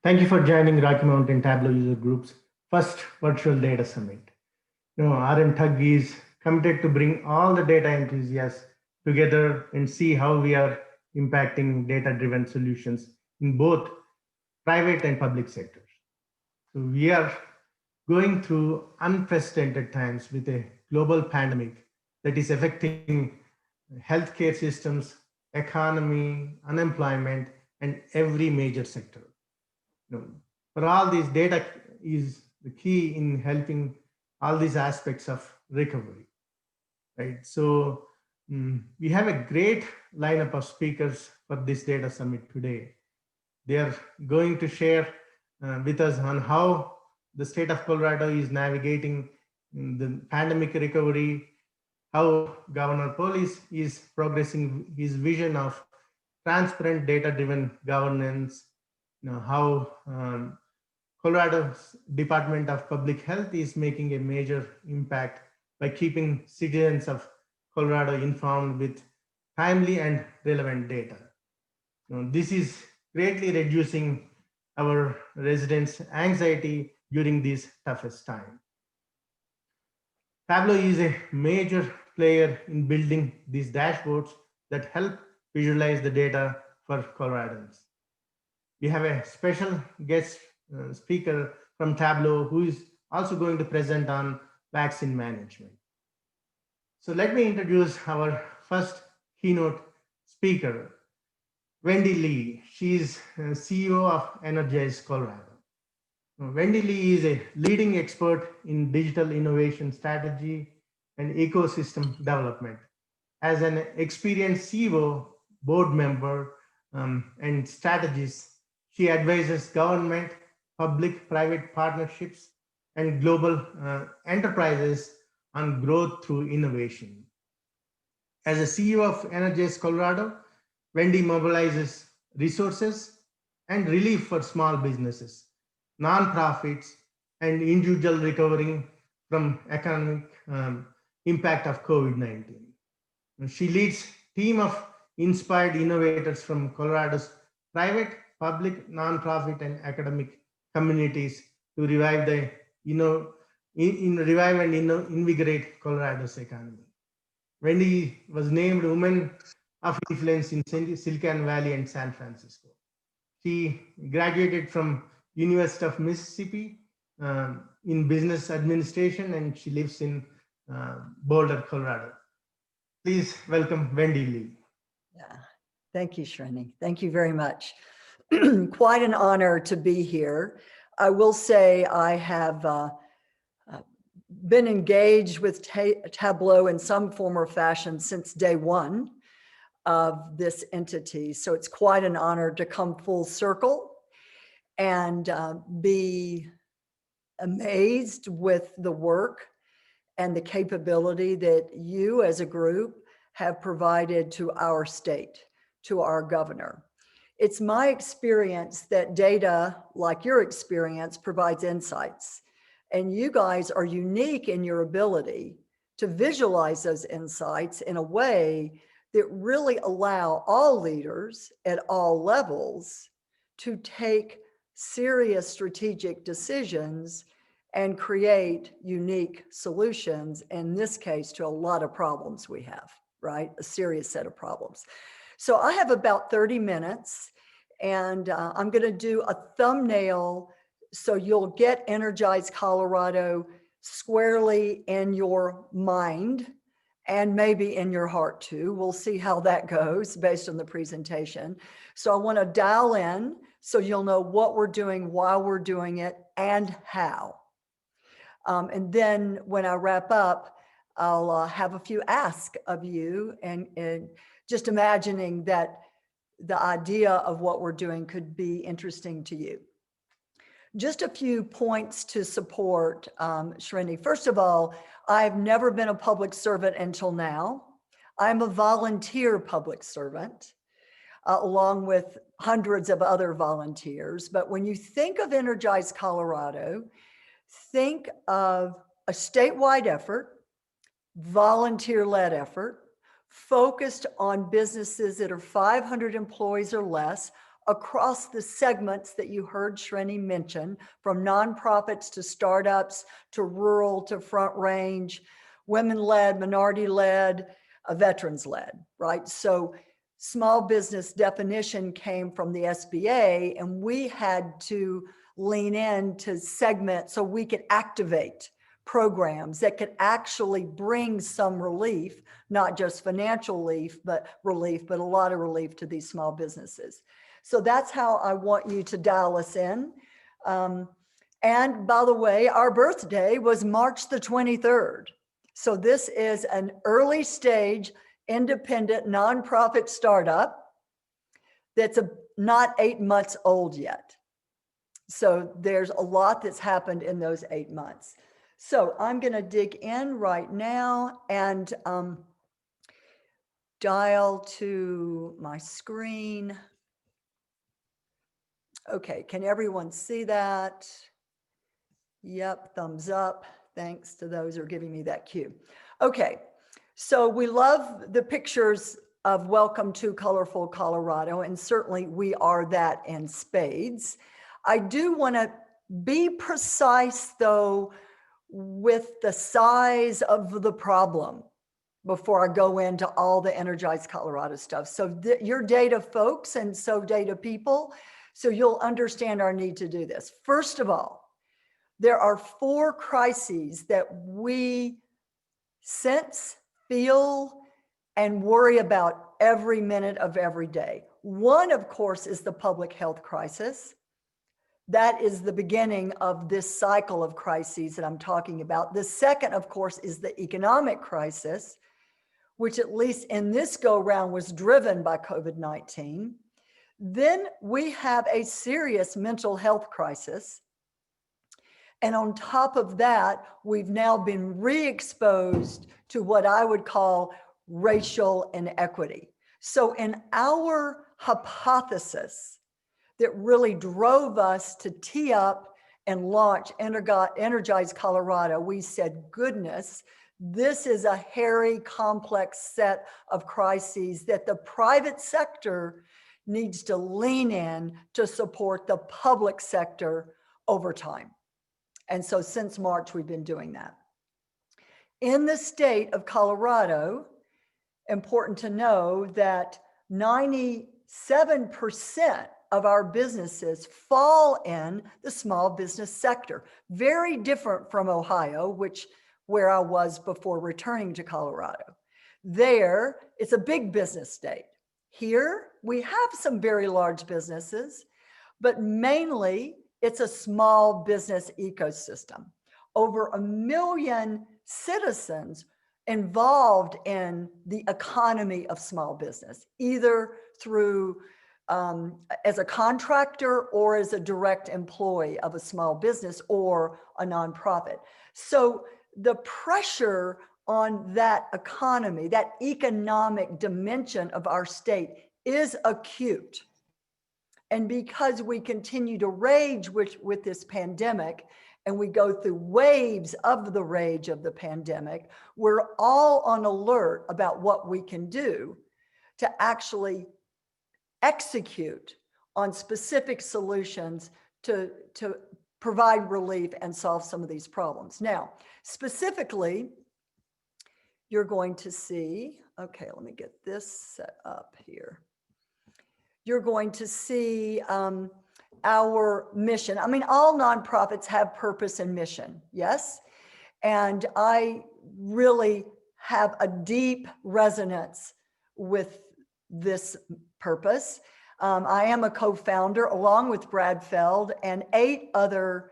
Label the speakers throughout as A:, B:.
A: Thank you for joining Rocky Mountain Tableau User Group's first virtual data summit. RM is committed to bring all the data enthusiasts together and see how we are impacting data-driven solutions in both private and public sectors. So we are going through unprecedented times with a global pandemic that is affecting healthcare systems, economy, unemployment, and every major sector. For all these, data is the key in helping all these aspects of recovery, right? So we have a great lineup of speakers for this data summit today. They are going to share with us on how the state of Colorado is navigating the pandemic recovery, how Governor Polis is progressing his vision of transparent data-driven governance, how Colorado's Department of Public Health is making a major impact by keeping citizens of Colorado informed with timely and relevant data. This is greatly reducing our residents' anxiety during this toughest time. Tableau is a major player in building these dashboards that help visualize the data for Coloradans. We have a special guest speaker from Tableau who is also going to present on vaccine management. So let me introduce our first keynote speaker, Wendy Lee. She is CEO of Energize Colorado. Wendy Lee is a leading expert in digital innovation strategy and ecosystem development. As an experienced CEO, board member, and strategist, she advises government, public-private partnerships, and global enterprises on growth through innovation. As a CEO of Energize Colorado, Wendy mobilizes resources and relief for small businesses, nonprofits, and individuals recovering from economic impact of COVID-19. She leads a team of inspired innovators from Colorado's private, public, nonprofit, and academic communities to revive and invigorate Colorado's economy. Wendy was named Woman of Influence in Silicon Valley and San Francisco. She graduated from University of Mississippi in business administration, and she lives in Boulder, Colorado. Please welcome Wendy Lee.
B: Yeah, thank you, Srini. Thank you very much. Quite an honor to be here. I will say I have been engaged with Tableau in some form or fashion since day one of this entity. So it's quite an honor to come full circle and be amazed with the work and the capability that you as a group have provided to our state, to our governor. It's my experience that data, like your experience, provides insights. And you guys are unique in your ability to visualize those insights in a way that really allow all leaders at all levels to take serious strategic decisions and create unique solutions, in this case, to a lot of problems we have, right? A serious set of problems. So I have about 30 minutes, and I'm going to do a thumbnail so you'll get Energize Colorado squarely in your mind and maybe in your heart too. We'll see how that goes based on the presentation. So I want to dial in so you'll know what we're doing, why we're doing it, and how. And then when I wrap up, I'll have a few asks of you, and just imagining that the idea of what we're doing could be interesting to you. Just a few points to support Srini. First of all, I've never been a public servant until now. I'm a volunteer public servant, along with hundreds of other volunteers. But when you think of Energize Colorado, think of a statewide effort, volunteer-led effort, focused on businesses that are 500 employees or less across the segments that you heard Srini mention, from nonprofits to startups, to rural, to front range, women-led, minority-led, veterans-led, right? So small business definition came from the SBA, and we had to lean in to segment so we could activate programs that could actually bring some relief, not just financial relief, but a lot of relief to these small businesses. So that's how I want you to dial us in. And by the way, our birthday was March the 23rd. So this is an early stage, independent nonprofit startup that's not 8 months old yet. So there's a lot that's happened in those 8 months. So I'm going to dig in right now and dial to my screen. Okay, can everyone see that? Yep, thumbs up. Thanks to those who are giving me that cue. Okay, so we love the pictures of Welcome to Colorful Colorado, and certainly we are that in spades. I do want to be precise, though, with the size of the problem before I go into all the Energize Colorado stuff. So you're data folks, and so data people, so you'll understand our need to do this. First of all, there are 4 crises that we sense, feel, and worry about every minute of every day. One, of course, is the public health crisis. That is the beginning of this cycle of crises that I'm talking about. The second, of course, is the economic crisis, which at least in this go-round was driven by COVID-19. Then we have a serious mental health crisis. And on top of that, we've now been re-exposed to what I would call racial inequity. So in our hypothesis that really drove us to tee up and launch Energize Colorado, we said, goodness, this is a hairy, complex set of crises that the private sector needs to lean in to support the public sector over time. And so since March, we've been doing that. In the state of Colorado, important to know that 97% of our businesses fall in the small business sector. Very different from Ohio, where I was before returning to Colorado. There, it's a big business state. Here, we have some very large businesses, but mainly it's a small business ecosystem. Over 1 million citizens involved in the economy of small business, either through as a contractor or as a direct employee of a small business or a nonprofit. So the pressure on that economy, that economic dimension of our state is acute. And because we continue to rage with this pandemic, and we go through waves of the rage of the pandemic, we're all on alert about what we can do to actually execute on specific solutions to provide relief and solve some of these problems. Now, specifically, you're going to see, okay, let me get this set up here. You're going to see our mission. I mean, all nonprofits have purpose and mission, yes? And I really have a deep resonance with this purpose. I am a co-founder along with Brad Feld and 8 other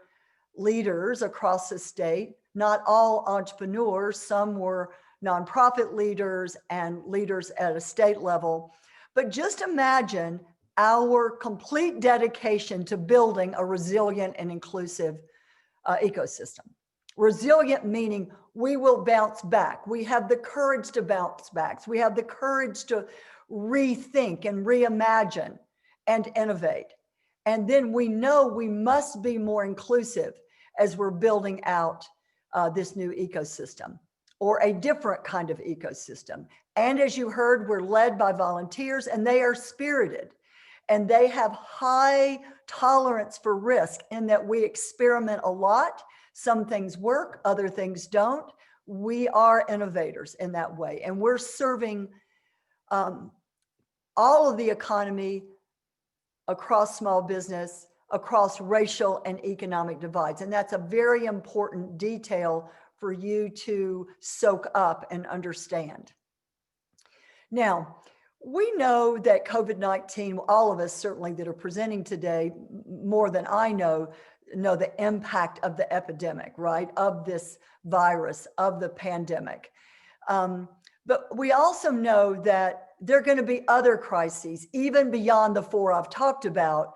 B: leaders across the state, not all entrepreneurs. Some were nonprofit leaders and leaders at a state level. But just imagine our complete dedication to building a resilient and inclusive ecosystem. Resilient meaning we will bounce back. We have the courage to bounce back. We have the courage to rethink and reimagine and innovate. And then we know we must be more inclusive as we're building out this new ecosystem, or a different kind of ecosystem. And as you heard, we're led by volunteers, and they are spirited. and they have high tolerance for risk in that we experiment a lot. Some things work, other things don't. We are innovators in that way, and we're serving all of the economy across small business, across racial and economic divides. And that's a very important detail for you to soak up and understand. Now, we know that COVID-19, all of us certainly that are presenting today, more than I know the impact of the epidemic, right? Of this virus, of the pandemic. But we also know that there are going to be other crises, even beyond the 4 I've talked about.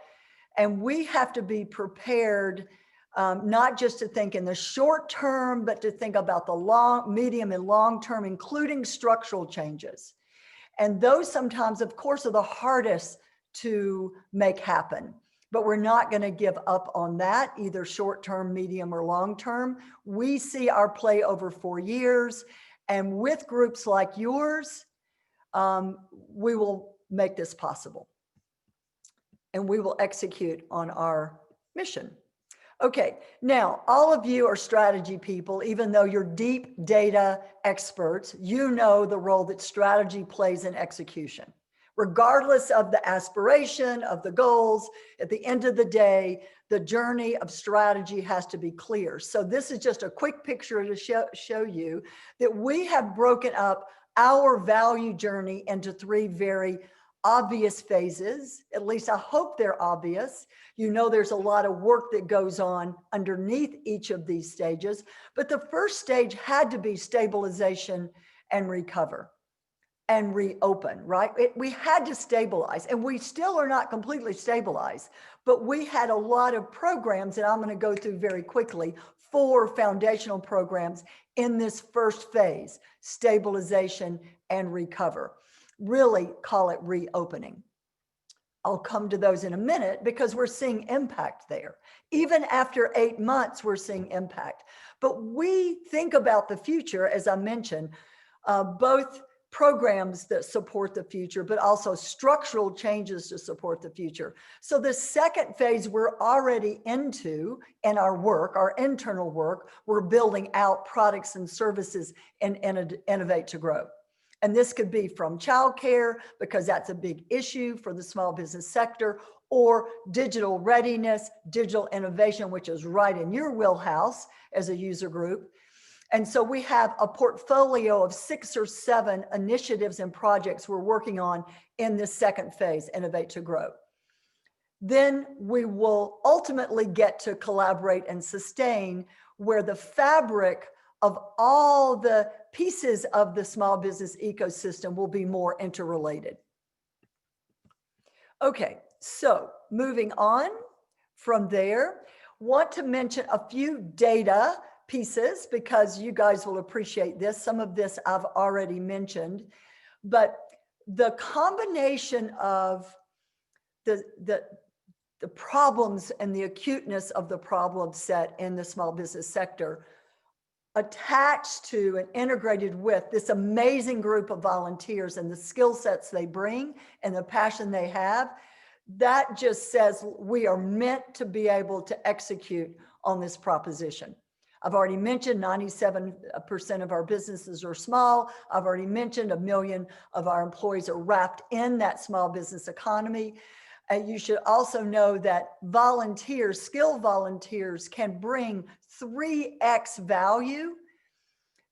B: And we have to be prepared, not just to think in the short term, but to think about the long, medium, and long term, including structural changes. And those sometimes, of course, are the hardest to make happen. But we're not going to give up on that, either short term, medium, or long term. We see our play over 4 years. And with groups like yours, we will make this possible. And we will execute on our mission. Okay, now all of you are strategy people, even though you're deep data experts, you know the role that strategy plays in execution. Regardless of the aspiration, of the goals, at the end of the day, the journey of strategy has to be clear. So this is just a quick picture to show you that we have broken up our value journey into 3 very obvious phases. At least I hope they're obvious. You know, there's a lot of work that goes on underneath each of these stages, but the first stage had to be stabilization and recover and reopen, right? We had to stabilize, and we still are not completely stabilized, but we had a lot of programs that I'm going to go through very quickly, 4 foundational programs in this first phase, stabilization and recover. Really call it reopening. I'll come to those in a minute because we're seeing impact there. Even after 8 months, we're seeing impact. But we think about the future, as I mentioned, both programs that support the future, but also structural changes to support the future. So the second phase we're already into in our work, our internal work, we're building out products and services and innovate to grow. And this could be from childcare, because that's a big issue for the small business sector, or digital readiness, digital innovation, which is right in your wheelhouse as a user group. And so we have a portfolio of 6 or 7 initiatives and projects we're working on in this second phase, Innovate to Grow. Then we will ultimately get to collaborate and sustain, where the fabric of all the pieces of the small business ecosystem will be more interrelated. Okay, so moving on from there, want to mention a few data pieces because you guys will appreciate this. Some of this I've already mentioned, but the combination of the problems and the acuteness of the problem set in the small business sector, attached to and integrated with this amazing group of volunteers and the skill sets they bring and the passion they have, that just says we are meant to be able to execute on this proposition. I've already mentioned 97% of our businesses are small. I've already mentioned 1 million of our employees are wrapped in that small business economy. And you should also know that volunteers, skilled volunteers, can bring 3x value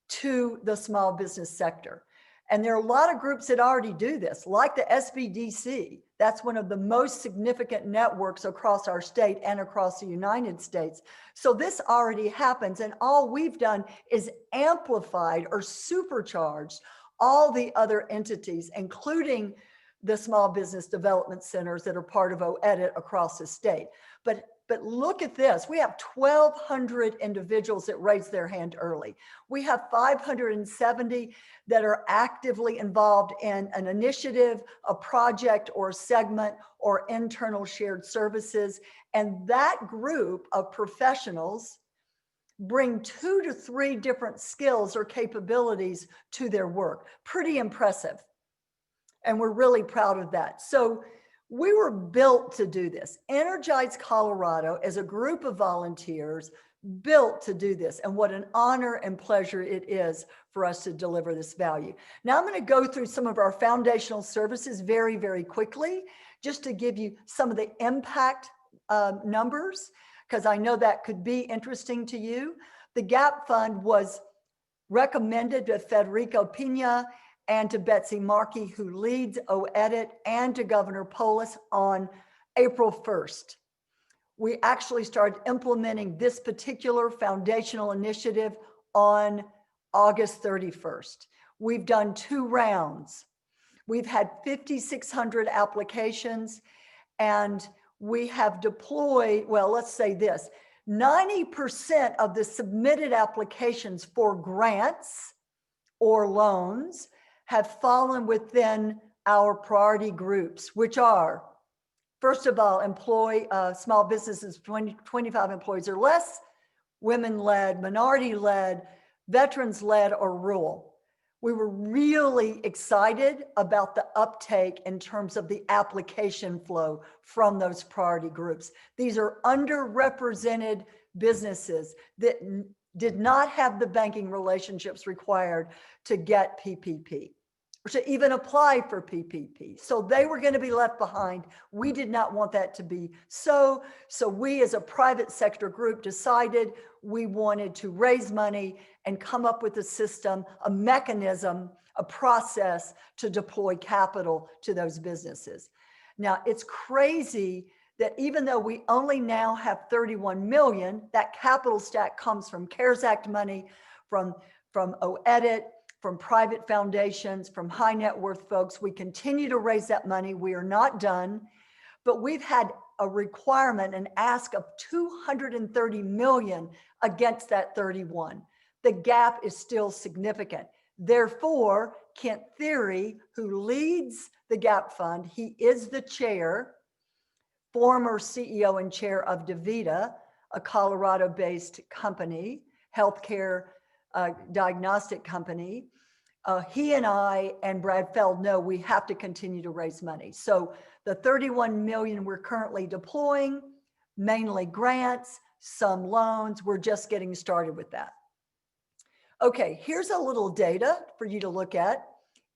B: to the small business sector. And there are a lot of groups that already do this, like the SBDC. That's one of the most significant networks across our state and across the United States. So this already happens, and all we've done is amplified or supercharged all the other entities, including the small business development centers that are part of OEDIT across the state. But look at this, we have 1,200 individuals that raised their hand early. We have 570 that are actively involved in an initiative, a project or a segment or internal shared services. And that group of professionals bring 2 to 3 different skills or capabilities to their work. Pretty impressive. And we're really proud of that. So We were built to do this. Energize Colorado as a group of volunteers built to do this. And what an honor and pleasure it is for us to deliver this value. Now I'm going to go through some of our foundational services very, very quickly, just to give you some of the impact numbers, because I know that could be interesting to you. The GAP Fund was recommended to Federico Pina and to Betsy Markey, who leads OEDIT, and to Governor Polis on April 1st. We actually started implementing this particular foundational initiative on August 31st. We've done 2 rounds. We've had 5,600 applications, and we have deployed, well, let's say this, 90% of the submitted applications for grants or loans have fallen within our priority groups, which are, first of all, small businesses, 25 employees or less, women-led, minority-led, veterans-led, or rural. We were really excited about the uptake in terms of the application flow from those priority groups. These are underrepresented businesses that did not have the banking relationships required to get PPP, or to even apply for PPP. So they were going to be left behind. We did not want that to be so. So we as a private sector group decided we wanted to raise money and come up with a system, a mechanism, a process to deploy capital to those businesses. Now, it's crazy that even though we only now have 31 million, that capital stack comes from CARES Act money, from OEDIT, from private foundations, from high net worth folks. We continue to raise that money. We are not done, but we've had a requirement, an ask of 230 million against that 31. The gap is still significant. Therefore, Kent Thiry, who leads the GAP Fund, he is the chair, former CEO and chair of DaVita, a Colorado-based company, healthcare diagnostic company. He and I and Brad Feld know we have to continue to raise money. So the 31 million we're currently deploying, mainly grants, some loans, we're just getting started with that. Okay, here's a little data for you to look at.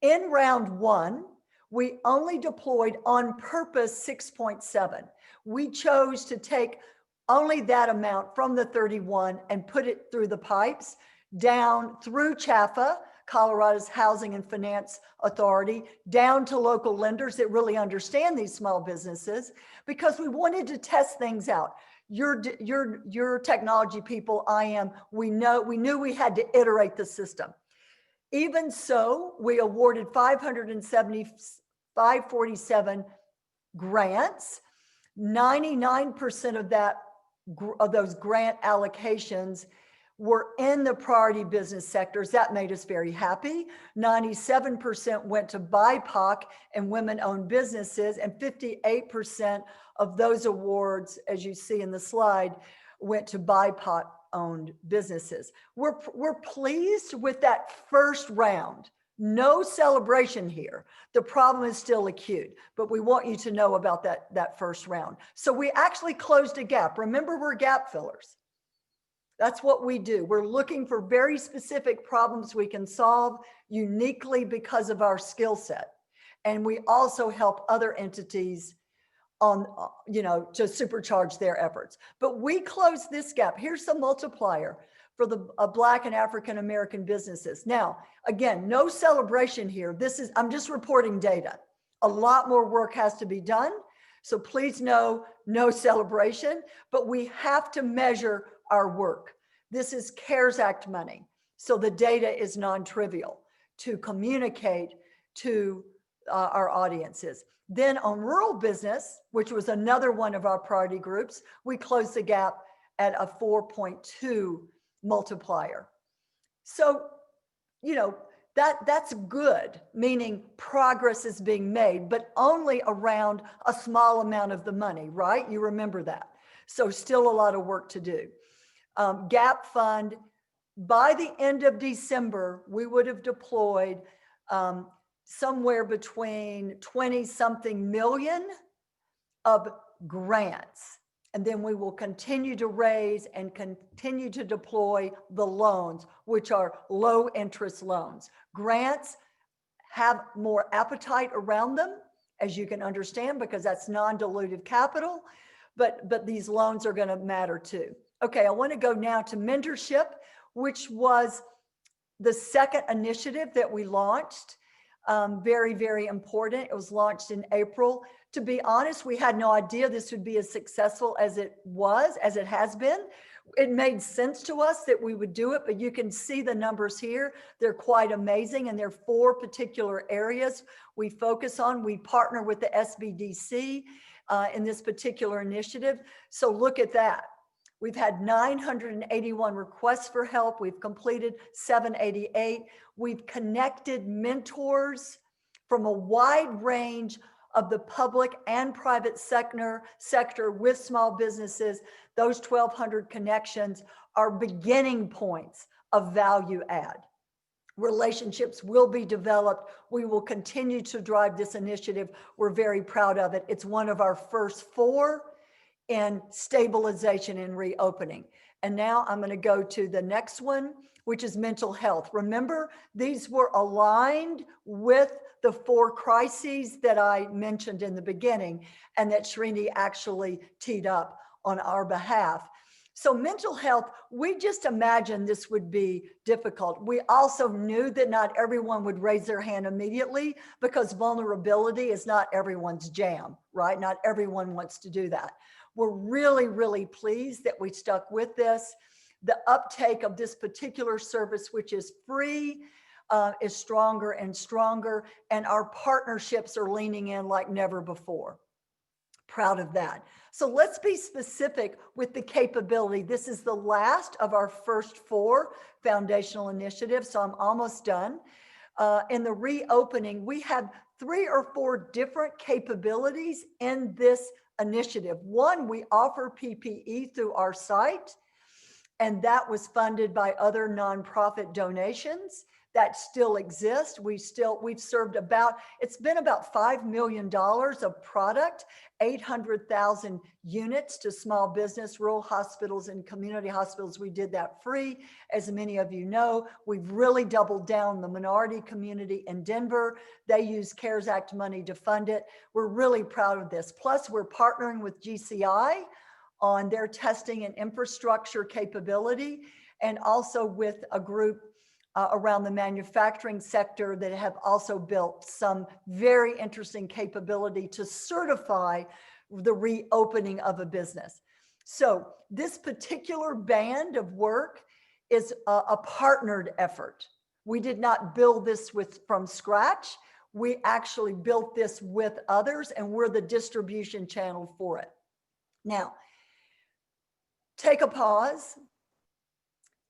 B: In round 1, we only deployed on purpose 6.7. We chose to take only that amount from the 31 and put it through the pipes down through CHAFA, Colorado's Housing and Finance Authority, down to local lenders that really understand these small businesses, because we wanted to test things out. You're technology people, we knew we had to iterate the system. Even so, we awarded 547 grants. 99% of those grant allocations were in the priority business sectors. That made us very happy. 97% went to BIPOC and women-owned businesses, and 58% of those awards, as you see in the slide, went to BIPOC-owned businesses. We're pleased with that first round. No celebration here. The problem is still acute, but we want you to know about that first round. So we actually closed a gap. Remember, we're gap fillers. That's what we do. We're looking for very specific problems we can solve uniquely because of our skill set. And we also help other entities to supercharge their efforts. But we closed this gap. Here's the multiplier for the Black and African American businesses. Now, again, no celebration here. I'm just reporting data. A lot more work has to be done. So please know, no celebration, but we have to measure our work. This is CARES Act money. So the data is non-trivial to communicate to our audiences. Then on rural business, which was another one of our priority groups, we closed the gap at a 4.2 multiplier. So, that's good, meaning progress is being made, but only around a small amount of the money, right? You remember that. So still a lot of work to do. GAP Fund, by the end of December, we would have deployed somewhere between 20-something million of grants. And then we will continue to raise and continue to deploy the loans, which are low interest loans. Grants have more appetite around them, as you can understand, because that's non-dilutive capital, but these loans are going to matter too. Okay, I want to go now to mentorship, which was the second initiative that we launched. Very, very important. It was launched in April. To be honest, we had no idea this would be as successful as it was, as it has been. It made sense to us that we would do it, but you can see the numbers here. They're quite amazing, and there are 4 particular areas we focus on. We partner with the SBDC in this particular initiative. So look at that. We've had 981 requests for help. We've completed 788. We've connected mentors from a wide range of the public and private sector with small businesses. Those 1,200 connections are beginning points of value add. Relationships will be developed. We will continue to drive this initiative. We're very proud of it. It's one of our first 4 in stabilization and reopening. And now I'm going to go to the next one, which is mental health. Remember, these were aligned with the 4 crises that I mentioned in the beginning and that Srini actually teed up on our behalf. So mental health, we just imagined this would be difficult. We also knew that not everyone would raise their hand immediately because vulnerability is not everyone's jam, right? Not everyone wants to do that. We're really, really pleased that we stuck with this. The uptake of this particular service, which is free, is stronger and stronger, and our partnerships are leaning in like never before. Proud of that. So let's be specific with the capability. This is the last of our first 4 foundational initiatives, so I'm almost done. In the reopening, we have 3 or 4 different capabilities in this initiative. One, we offer PPE through our site, and that was funded by other nonprofit donations that still exist. We've served it's been about $5 million of product, 800,000 units to small business, rural hospitals, and community hospitals. We did that free. As many of you know, we've really doubled down the minority community in Denver. They use CARES Act money to fund it. We're really proud of this. Plus, we're partnering with GCI on their testing and infrastructure capability, and also with a group around the manufacturing sector that have also built some very interesting capability to certify the reopening of a business. So this particular band of work is a partnered effort. We did not build this from scratch. We actually built this with others, and we're the distribution channel for it. Now, take a pause.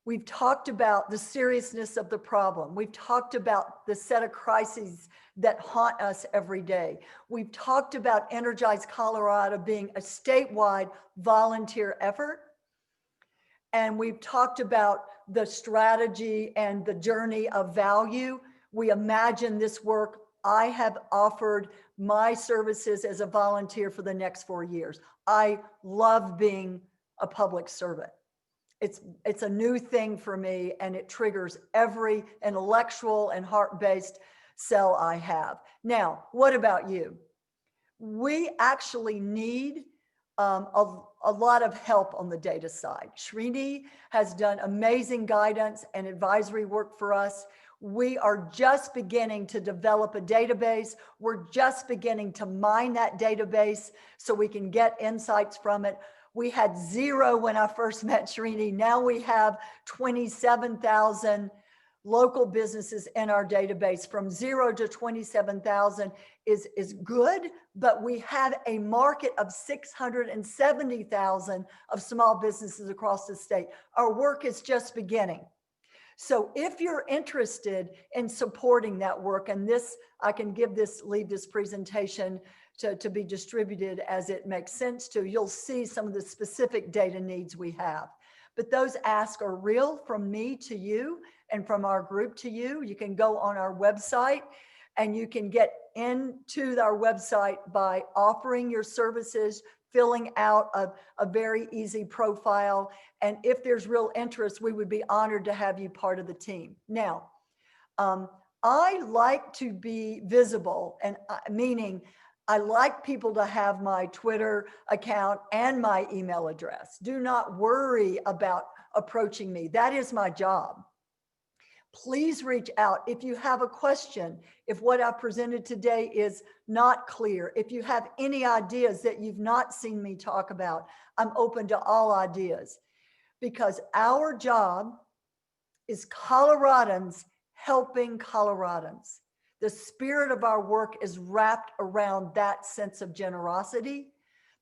B: We've talked about the seriousness of the problem. We've talked about the set of crises that haunt us every day. We've talked about Energize Colorado being a statewide volunteer effort. And we've talked about the strategy and the journey of value. We imagine this work. I have offered my services as a volunteer for the next 4 years. I love being a public servant. It's a new thing for me, and it triggers every intellectual and heart-based cell I have. Now, what about you? We actually need a lot of help on the data side. Srini has done amazing guidance and advisory work for us. We are just beginning to develop a database. We're just beginning to mine that database so we can get insights from it. We had 0 when I first met Srini. Now we have 27,000 local businesses in our database. From 0 to 27,000 is good, but we have a market of 670,000 of small businesses across the state. Our work is just beginning. So if you're interested in supporting that work, and this, I can leave this presentation to be distributed as it makes sense to, you'll see some of the specific data needs we have. But those asks are real from me to you and from our group to you. You can go on our website and you can get into our website by offering your services, filling out a very easy profile. And if there's real interest, we would be honored to have you part of the team. Now, I like to be visible, and meaning I like people to have my Twitter account and my email address. Do not worry about approaching me. That is my job. Please reach out if you have a question, if what I presented today is not clear, if you have any ideas that you've not seen me talk about. I'm open to all ideas, because our job is Coloradans helping Coloradans. The spirit of our work is wrapped around that sense of generosity.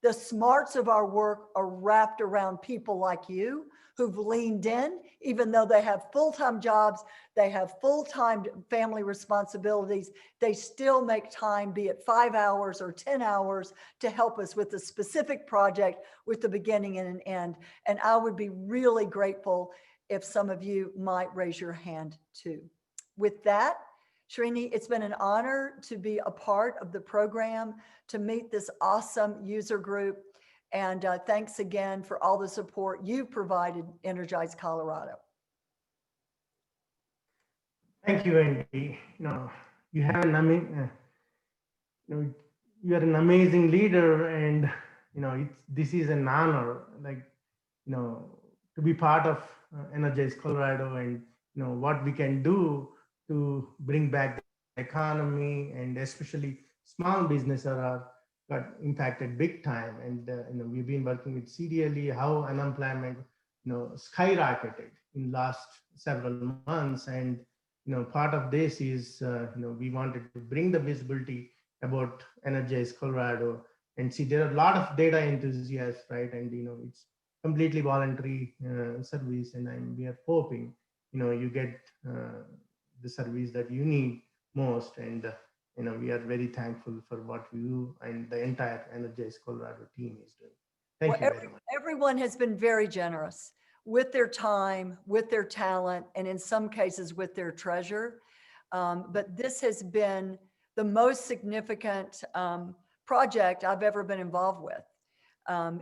B: The smarts of our work are wrapped around people like you who've leaned in, even though they have full-time jobs, they have full-time family responsibilities, they still make time, be it 5 hours or 10 hours, to help us with a specific project with the beginning and an end. And I would be really grateful if some of you might raise your hand too. With that, Srini, it's been an honor to be a part of the program, to meet this awesome user group. And thanks again for all the support you provided Energize Colorado.
A: Thank you, Wendy. You have an you are an amazing leader, and this is an honor, to be part of Energize Colorado, and what we can do to bring back the economy, and especially small businesses got impacted big time. And we've been working with CDPHE, how unemployment skyrocketed in last several months. And part of this is we wanted to bring the visibility about Energize Colorado, and see there are a lot of data enthusiasts, right? And it's completely voluntary service, and we are hoping you get the service that you need most. And we are very thankful for what you and the entire Energize Colorado team is doing. Thank you very much.
B: Everyone has been very generous with their time, with their talent, and in some cases with their treasure. But this has been the most significant project I've ever been involved with.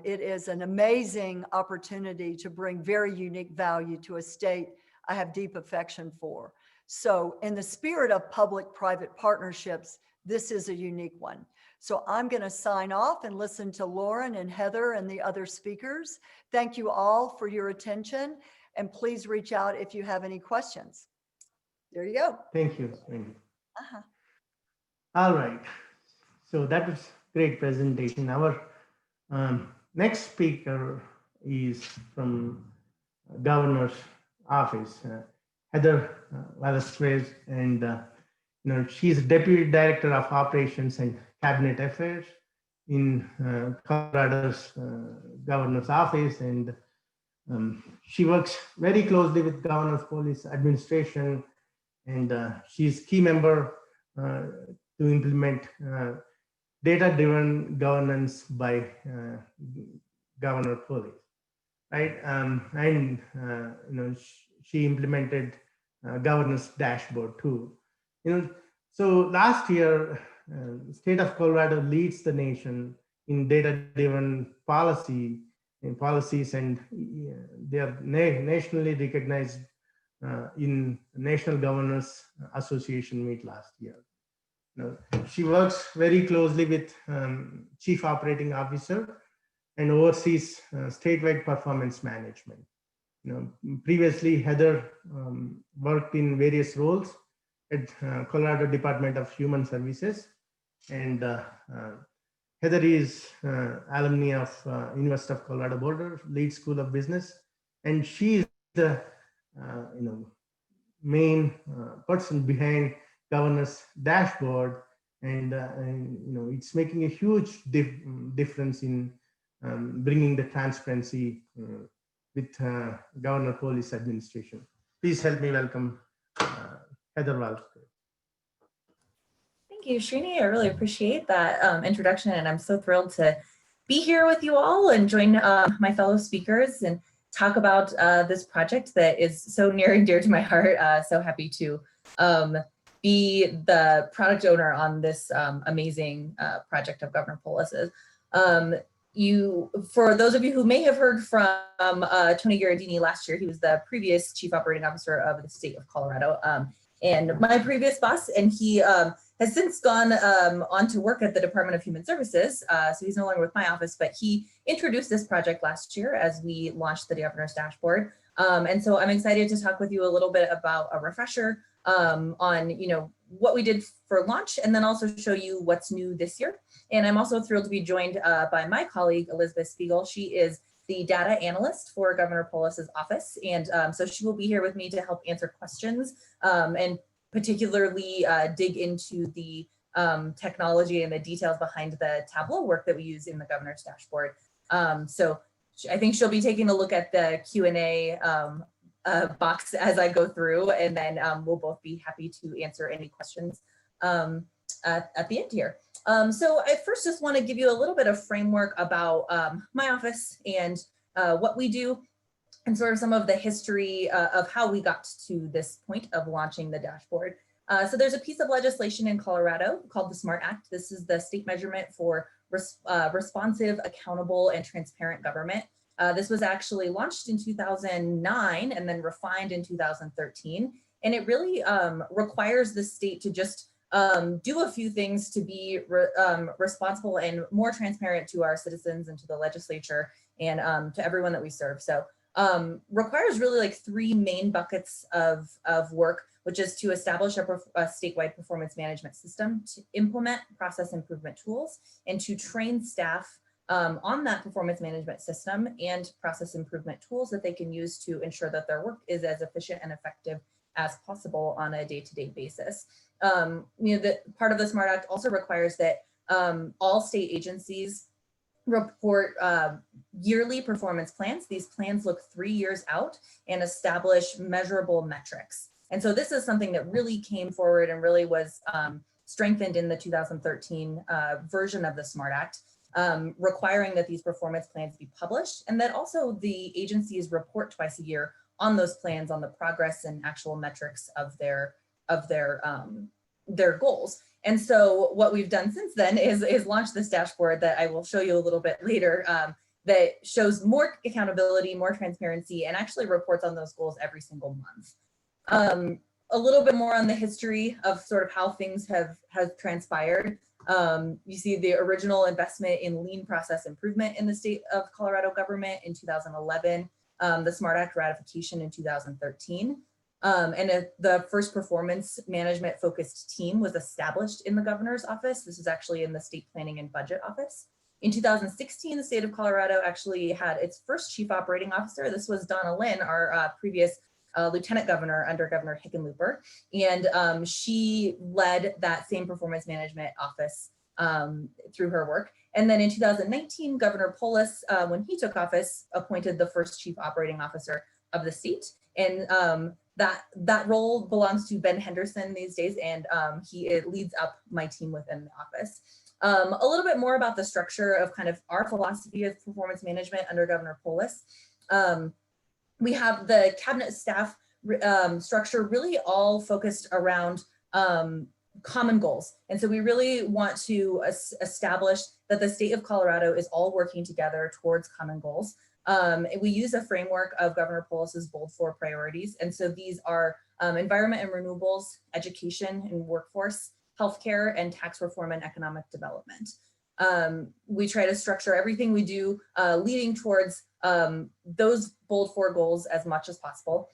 B: It is an amazing opportunity to bring very unique value to a state I have deep affection for. So in the spirit of public-private partnerships, this is a unique one. So I'm going to sign off and listen to Loren and Heather and the other speakers. Thank you all for your attention, and please reach out if you have any questions. There you go.
A: Thank you, Wendy. All right. So that was great presentation. Our next speaker is from Governor's Office, Heather Velazquez, and she's Deputy Director of Operations and Cabinet Affairs in Colorado's Governor's Office, and she works very closely with Governor's Police Administration, and she's key member to implement data-driven governance by Governor Police, right? She implemented governance dashboard too. So last year, state of Colorado leads the nation in data-driven policies, and they are nationally recognized in National Governors Association meet last year. She works very closely with Chief Operating Officer and oversees statewide performance management. Previously, Heather worked in various roles at Colorado Department of Human Services, and Heather is alumni of University of Colorado Boulder, Leeds School of Business, and she is the main person behind Governor's dashboard, and it's making a huge difference in bringing the transparency with Governor Police Administration. Please help me welcome Heather Velazquez.
C: Thank you, Srini. I really appreciate that introduction, and I'm so thrilled to be here with you all and join my fellow speakers and talk about this project that is so near and dear to my heart. So happy to be the product owner on this amazing project of Governor Polis's. For those of you who may have heard from Tony Gherardini last year, he was the previous Chief Operating Officer of the state of Colorado, and my previous boss, and he has since gone on to work at the Department of Human Services, so he's no longer with my office, but he introduced this project last year as we launched the Governor's Dashboard. And so I'm excited to talk with you a little bit about a refresher on what we did for launch, and then also show you what's new this year. And I'm also thrilled to be joined by my colleague, Elizabeth Spiegel. She is the data analyst for Governor Polis's office. And so she will be here with me to help answer questions and particularly dig into the technology and the details behind the Tableau work that we use in the Governor's Dashboard. So I think she'll be taking a look at the Q&A box as I go through, and then we'll both be happy to answer any questions at the end here. So I first just want to give you a little bit of framework about my office and what we do, and sort of some of the history of how we got to this point of launching the dashboard. So there's a piece of legislation in Colorado called the SMART Act. This is the state measurement for responsive, accountable, and transparent government. This was actually launched in 2009 and then refined in 2013. And it really requires the state to just do a few things to be responsible and more transparent to our citizens and to the legislature and to everyone that we serve. So requires really like three main buckets of work, which is to establish a statewide performance management system, to implement process improvement tools, and to train staff on that performance management system and process improvement tools that they can use to ensure that their work is as efficient and effective as possible on a day-to-day basis. The part of the SMART Act also requires that all state agencies report yearly performance plans. These plans look 3 years out and establish measurable metrics. And so this is something that really came forward and really was strengthened in the 2013 version of the SMART Act, requiring that these performance plans be published, and that also the agencies report twice a year on those plans, on the progress and actual metrics of their goals. And so what we've done since then is launch this dashboard that I will show you a little bit later, that shows more accountability, more transparency, and actually reports on those goals every single month. A little bit more on the history of sort of how things have transpired. You see the original investment in lean process improvement in the state of Colorado government in 2011, the SMART Act ratification in 2013. And the first performance management focused team was established in the governor's office. This is actually in the state planning and budget office. In 2016, the state of Colorado actually had its first chief operating officer. This was Donna Lynn, our previous lieutenant governor under Governor Hickenlooper. And she led that same performance management office through her work. And then in 2019, Governor Polis, when he took office, appointed the first chief operating officer of the state. And that role belongs to Ben Henderson these days, and he leads up my team within the office. A little bit more about the structure of kind of our philosophy of performance management under Governor Polis. We have the cabinet staff structure really all focused around common goals. And so we really want to establish that the state of Colorado is all working together towards common goals. We use a framework of Governor Polis's bold 4 priorities. And so these are environment and renewables, education and workforce, healthcare, and tax reform and economic development. We try to structure everything we do leading towards those bold 4 goals as much as possible.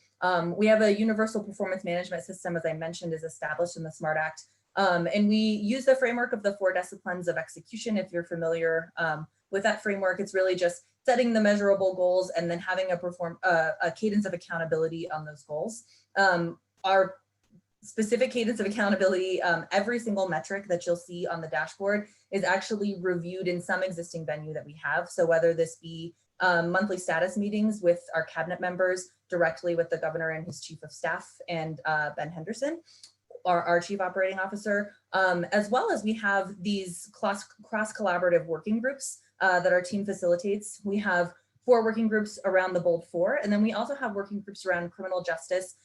C: We have a universal performance management system, as I mentioned, is established in the SMART Act. And we use the framework of the 4 disciplines of execution. If you're familiar with that framework, it's really just setting the measurable goals and then having a cadence of accountability on those goals. Our specific cadence of accountability, every single metric that you'll see on the dashboard is actually reviewed in some existing venue that we have. So whether this be monthly status meetings with our cabinet members, directly with the governor and his chief of staff, and Ben Henderson, our chief operating officer, as well as we have these cross-collaborative working groups that our team facilitates. We have 4 working groups around the bold 4, and then we also have working groups around criminal justice,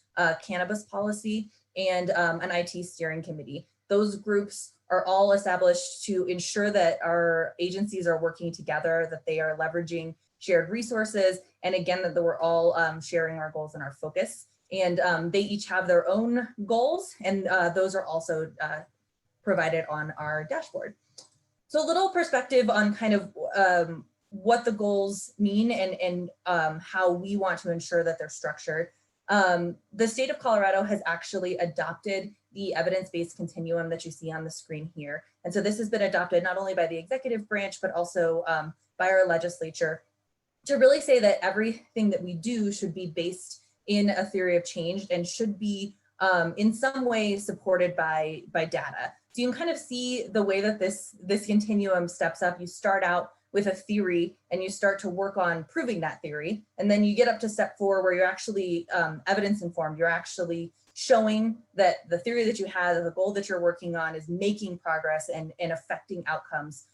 C: cannabis policy, and an IT steering committee. Those groups are all established to ensure that our agencies are working together, that they are leveraging shared resources, and again, that we're all sharing our goals and our focus. And they each have their own goals, and those are also provided on our dashboard. So a little perspective on kind of what the goals mean and how we want to ensure that they're structured. The state of Colorado has actually adopted the evidence-based continuum that you see on the screen here. And so this has been adopted not only by the executive branch, but also by our legislature to really say that everything that we do should be based in a theory of change and should be in some way supported by data. So you can kind of see the way that this continuum steps up. You start out with a theory and you start to work on proving that theory. And then you get up to step 4 where you're actually evidence informed. You're actually showing that the theory that you have, the goal that you're working on is making progress and affecting outcomes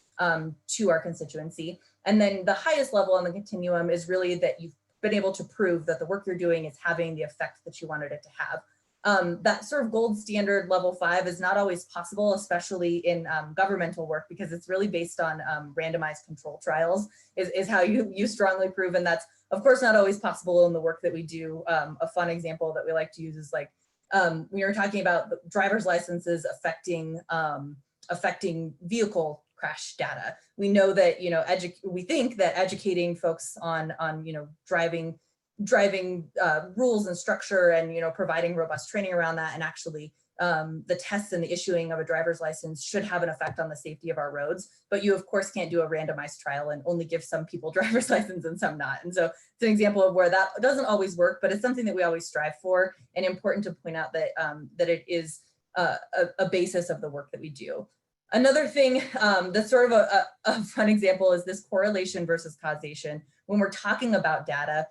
C: to our constituency. And then the highest level on the continuum is really that you've been able to prove that the work you're doing is having the effect that you wanted it to have. That sort of gold standard level 5 is not always possible, especially in governmental work, because it's really based on randomized control trials is how you strongly prove. And that's of course not always possible in the work that we do. A fun example that we like to use is like, we were talking about driver's licenses affecting vehicle crash data. We know that, you know, we think that educating folks on you know, driving rules and structure and, you know, providing robust training around that, and actually the tests and the issuing of a driver's license should have an effect on the safety of our roads. But you of course can't do a randomized trial and only give some people driver's license and some not. And so it's an example of where that doesn't always work, but it's something that we always strive for, and important to point out that that it is a basis of the work that we do. Another thing that's sort of a fun example is this correlation versus causation. When we're talking about data,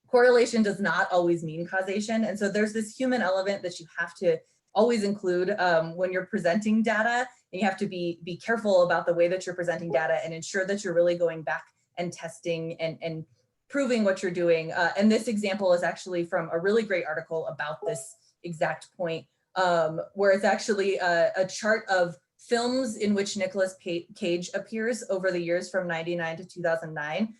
C: correlation does not always mean causation. And so there's this human element that you have to always include when you're presenting data, and you have to be careful about the way that you're presenting data and ensure that you're really going back and testing and proving what you're doing. And this example is actually from a really great article about this exact point, where it's actually a chart of films in which Nicolas Cage appears over the years from 99 to 2009,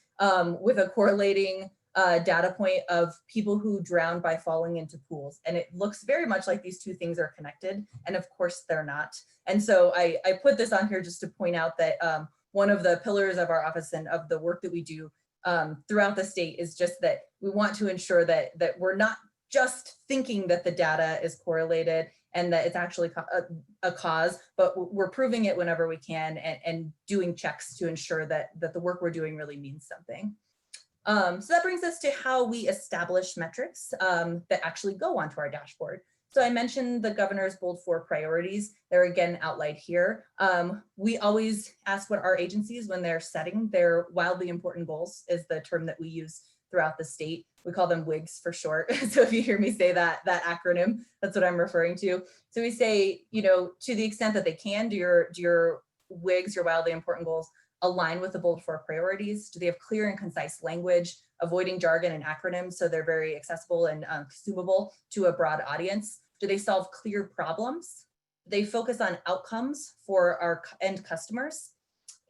C: with a correlating data point of people who drown by falling into pools. And it looks very much like these two things are connected. And of course they're not. And so I put this on here just to point out that one of the pillars of our office and of the work that we do throughout the state is just that we want to ensure that we're not just thinking that the data is correlated and that it's actually a cause, but we're proving it whenever we can and doing checks to ensure that the work we're doing really means something. So that brings us to how we establish metrics that actually go onto our dashboard. So I mentioned the governor's bold 4 priorities. They're again outlined here. We always ask what our agencies, when they're setting their wildly important goals, is the term that we use throughout the state. We call them WIGs for short. So if you hear me say that acronym, that's what I'm referring to. So we say, you know, to the extent that they can, do your WIGs, your wildly important goals, align with the bold 4 priorities? Do they have clear and concise language, avoiding jargon and acronyms so they're very accessible and consumable to a broad audience? Do they solve clear problems? Do they focus on outcomes for our end customers?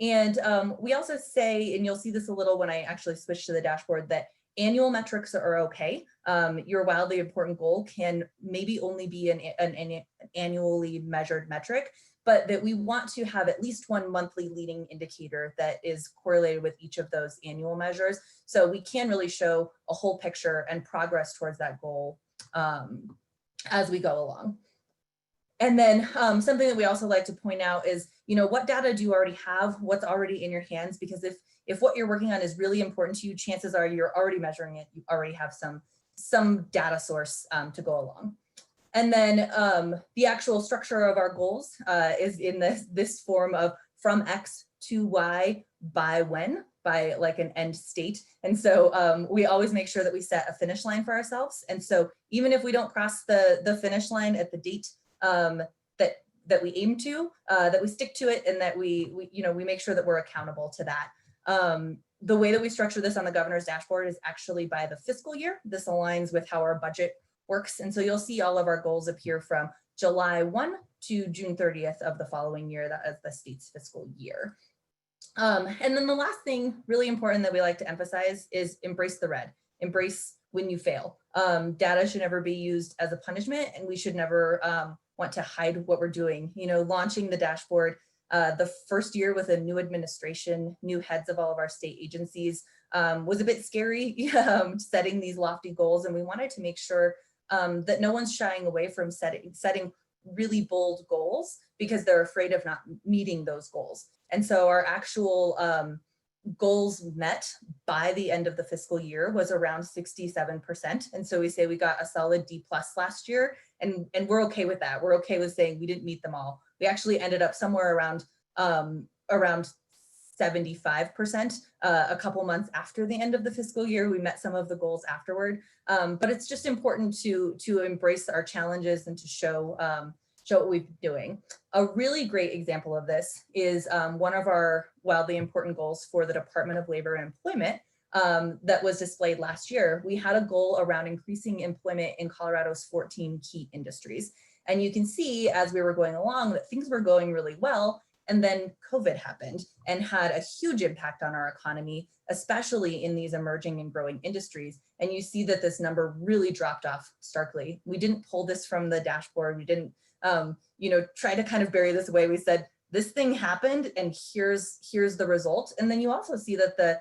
C: And we also say, and you'll see this a little when I actually switch to the dashboard, that annual metrics are okay. Your wildly important goal can maybe only be an annually measured metric, but that we want to have at least one monthly leading indicator that is correlated with each of those annual measures. So we can really show a whole picture and progress towards that goal as we go along. And then something that we also like to point out is, you know, what data do you already have? What's already in your hands? Because if what you're working on is really important to you, chances are you're already measuring it. You already have some data source to go along. And then the actual structure of our goals is in this form of from X to Y by when, by like an end state. And so we always make sure that we set a finish line for ourselves. And so even if we don't cross the finish line at the date that we aim to, that we stick to it, and that we make sure that we're accountable to that. The way that we structure this on the governor's dashboard is actually by the fiscal year. This aligns with how our budget works. And so you'll see all of our goals appear from July 1 to June 30th of the following year, that is the state's fiscal year. And then the last thing really important that we like to emphasize is embrace the red, embrace when you fail. Data should never be used as a punishment, and we should never want to hide what we're doing. You know, launching the dashboard the first year with a new administration, new heads of all of our state agencies was a bit scary, setting these lofty goals. And we wanted to make sure that no one's shying away from setting really bold goals because they're afraid of not meeting those goals. And so our actual goals met by the end of the fiscal year was around 67%. And so we say we got a solid D+ last year, and we're okay with that. We're okay with saying we didn't meet them all. We actually ended up somewhere around 75% a couple months after the end of the fiscal year. We met some of the goals afterward, but it's just important to embrace our challenges and to show what we've been doing. A really great example of this is one of our wildly important goals for the Department of Labor and Employment that was displayed last year. We had a goal around increasing employment in Colorado's 14 key industries. And you can see as we were going along that things were going really well. And then COVID happened and had a huge impact on our economy, especially in these emerging and growing industries. And you see that this number really dropped off starkly. We didn't pull this from the dashboard. We didn't try to kind of bury this away. We said, this thing happened and here's the result. And then you also see that the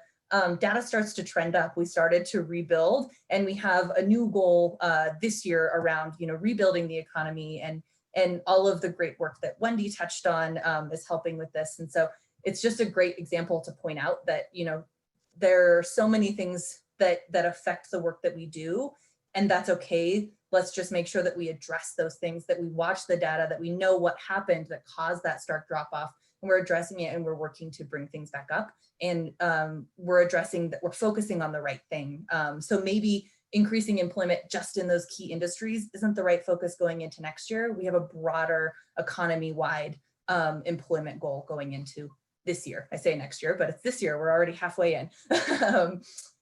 C: data starts to trend up. We started to rebuild, and we have a new goal this year around, rebuilding the economy, and all of the great work that Wendy touched on is helping with this. And so it's just a great example to point out that, there are so many things that affect the work that we do, and that's okay. Let's just make sure that we address those things, that we watch the data, that we know what happened that caused that stark drop off, and we're addressing it, and we're working to bring things back up. And we're addressing that, we're focusing on the right thing. So maybe increasing employment just in those key industries isn't the right focus going into next year. We have a broader economy-wide employment goal going into this year. I say next year, but it's this year. We're already halfway in.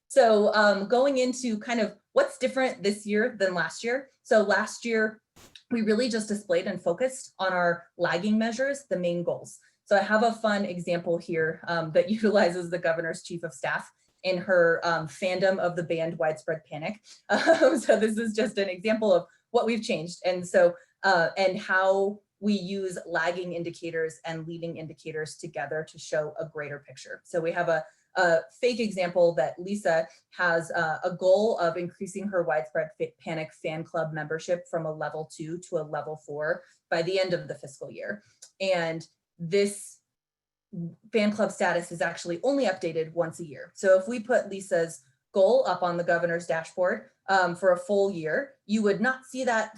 C: So going into kind of what's different this year than last year. So last year, we really just displayed and focused on our lagging measures, the main goals. So I have a fun example here that utilizes the governor's chief of staff in her fandom of the band Widespread Panic. So this is just an example of what we've changed. And so, and how we use lagging indicators and leading indicators together to show a greater picture. So we have a fake example that Lisa has a goal of increasing her Widespread Panic fan club membership from a level 2 to a level 4 by the end of the fiscal year. And this fan club status is actually only updated once a year. So if we put Lisa's goal up on the governor's dashboard for a full year, you would not see that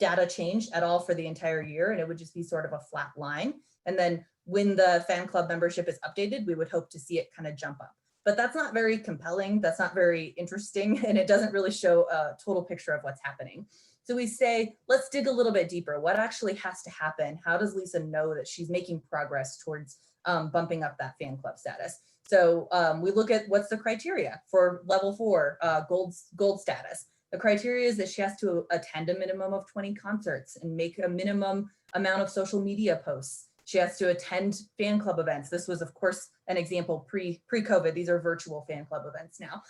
C: data change at all for the entire year, and it would just be sort of a flat line. And then when the fan club membership is updated, we would hope to see it kind of jump up. But that's not very compelling, that's not very interesting, and it doesn't really show a total picture of what's happening. So we say, let's dig a little bit deeper. What actually has to happen? How does Lisa know that she's making progress towards bumping up that fan club status? So we look at what's the criteria for level 4 gold status. The criteria is that she has to attend a minimum of 20 concerts and make a minimum amount of social media posts. She has to attend fan club events. This was, of course, an example pre-COVID. These are virtual fan club events now.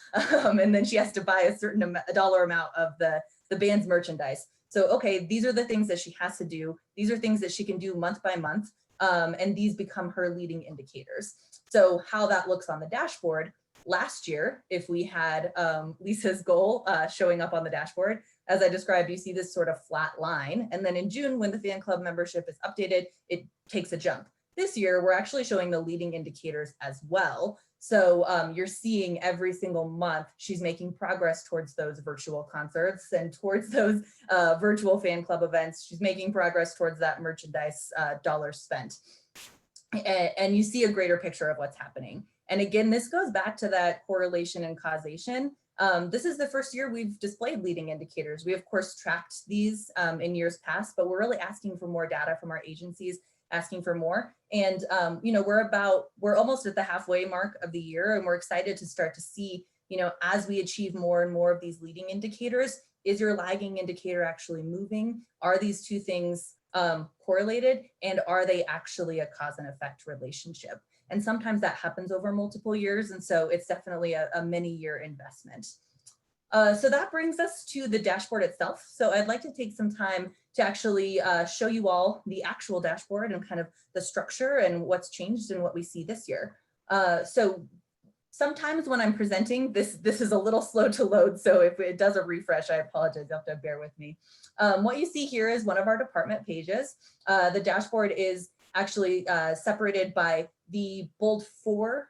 C: And then she has to buy a certain dollar amount of the band's merchandise. So, okay, these are the things that she has to do. These are things that she can do month by month. And these become her leading indicators. So how that looks on the dashboard, last year, if we had Lisa's goal showing up on the dashboard, as I described, you see this sort of flat line. And then in June, when the fan club membership is updated, it takes a jump. This year, we're actually showing the leading indicators as well. So you're seeing every single month, she's making progress towards those virtual concerts and towards those virtual fan club events. She's making progress towards that merchandise dollars spent. And you see a greater picture of what's happening. And again, this goes back to that correlation and causation. This is the first year we've displayed leading indicators. We, of course, tracked these in years past, but we're really asking for more data from our agencies, asking for more. And, we're almost at the halfway mark of the year, and we're excited to start to see, as we achieve more and more of these leading indicators, is your lagging indicator actually moving? Are these two things correlated, and are they actually a cause and effect relationship? And sometimes that happens over multiple years, and so it's definitely a many-year investment. So that brings us to the dashboard itself. So I'd like to take some time to actually show you all the actual dashboard and kind of the structure and what's changed and what we see this year. So sometimes when I'm presenting, this is a little slow to load. So if it does a refresh, I apologize, you'll have to bear with me. What you see here is one of our department pages. The dashboard is actually separated by the bold 4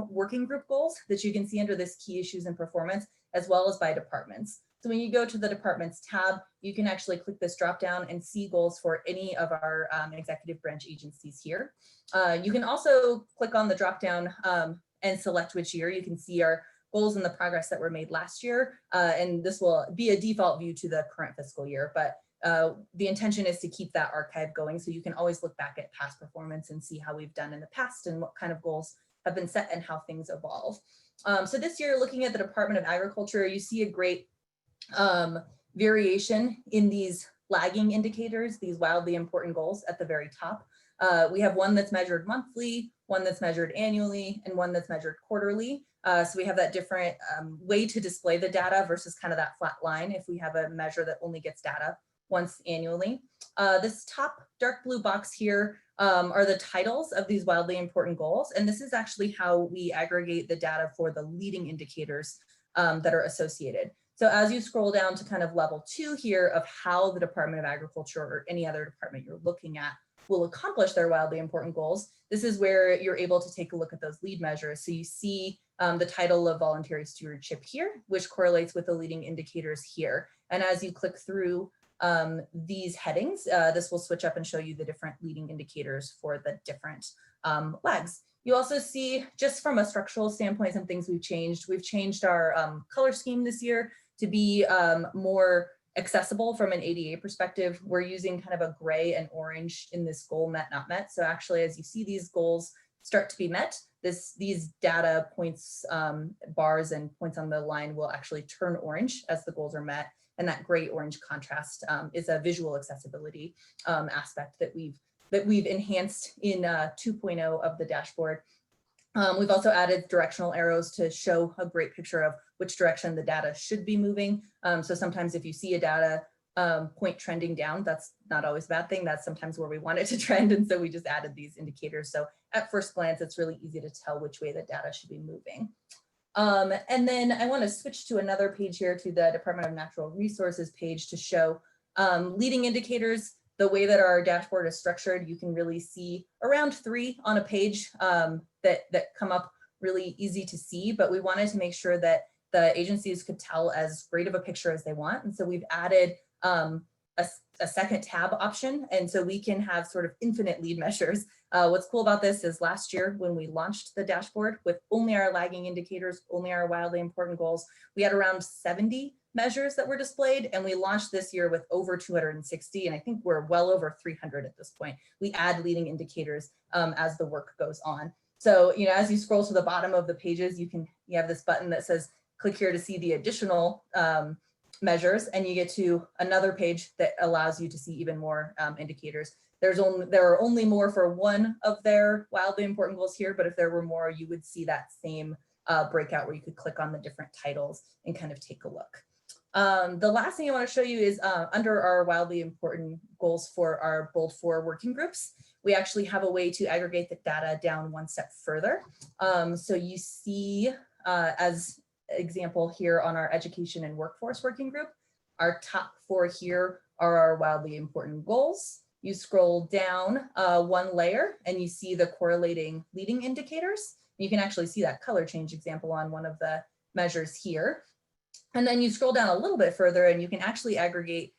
C: working group goals that you can see under this key issues and performance, as well as by departments. So when you go to the departments tab, you can actually click this drop down and see goals for any of our executive branch agencies here. You can also click on the drop down and select which year. You can see our goals and the progress that were made last year. And this will be a default view to the current fiscal year, but the intention is to keep that archive going, so you can always look back at past performance and see how we've done in the past and what kind of goals have been set and how things evolve. So this year, looking at the Department of Agriculture, you see a great variation in these lagging indicators, these wildly important goals at the very top. We have one that's measured monthly, one that's measured annually, and one that's measured quarterly. So we have that different way to display the data versus kind of that flat line if we have a measure that only gets data once annually. This top dark blue box here are the titles of these wildly important goals. And this is actually how we aggregate the data for the leading indicators that are associated. So as you scroll down to kind of level 2 here of how the Department of Agriculture or any other department you're looking at will accomplish their wildly important goals, this is where you're able to take a look at those lead measures. So you see the title of voluntary stewardship here, which correlates with the leading indicators here. And as you click through these headings, this will switch up and show you the different leading indicators for the different lags. You also see, just from a structural standpoint, some things we've changed. We've changed our color scheme this year to be more accessible from an ADA perspective. We're using kind of a gray and orange in this goal met, not met. So actually, as you see these goals start to be met, these data points, bars and points on the line will actually turn orange as the goals are met. And that gray orange contrast is a visual accessibility aspect that we've enhanced in 2.0 of the dashboard. We've also added directional arrows to show a great picture of which direction the data should be moving. So sometimes if you see a data point trending down, that's not always a bad thing. That's sometimes where we want it to trend. And so we just added these indicators. So at first glance, it's really easy to tell which way the data should be moving. And then I want to switch to another page here, to the Department of Natural Resources page, to show leading indicators. The way that our dashboard is structured, you can really see around 3 on a page that come up really easy to see, but we wanted to make sure that the agencies could tell as great of a picture as they want. And so we've added a second tab option. And so we can have sort of infinite lead measures. What's cool about this is last year when we launched the dashboard with only our lagging indicators, only our wildly important goals, we had around 70 measures that were displayed, and we launched this year with over 260, and I think we're well over 300 at this point. We add leading indicators as the work goes on. So, you know, as you scroll to the bottom of the pages, you have this button that says, click here to see the additional measures, and you get to another page that allows you to see even more indicators. There are only more for one of their wildly important goals here, but if there were more, you would see that same breakout where you could click on the different titles and kind of take a look. The last thing I want to show you is under our wildly important goals for our bold 4 working groups, we actually have a way to aggregate the data down one step further. So you see, as example here on our education and workforce working group, our top 4 here are our wildly important goals. You scroll down one layer and you see the correlating leading indicators. You can actually see that color change example on one of the measures here. And then you scroll down a little bit further and you can actually aggregate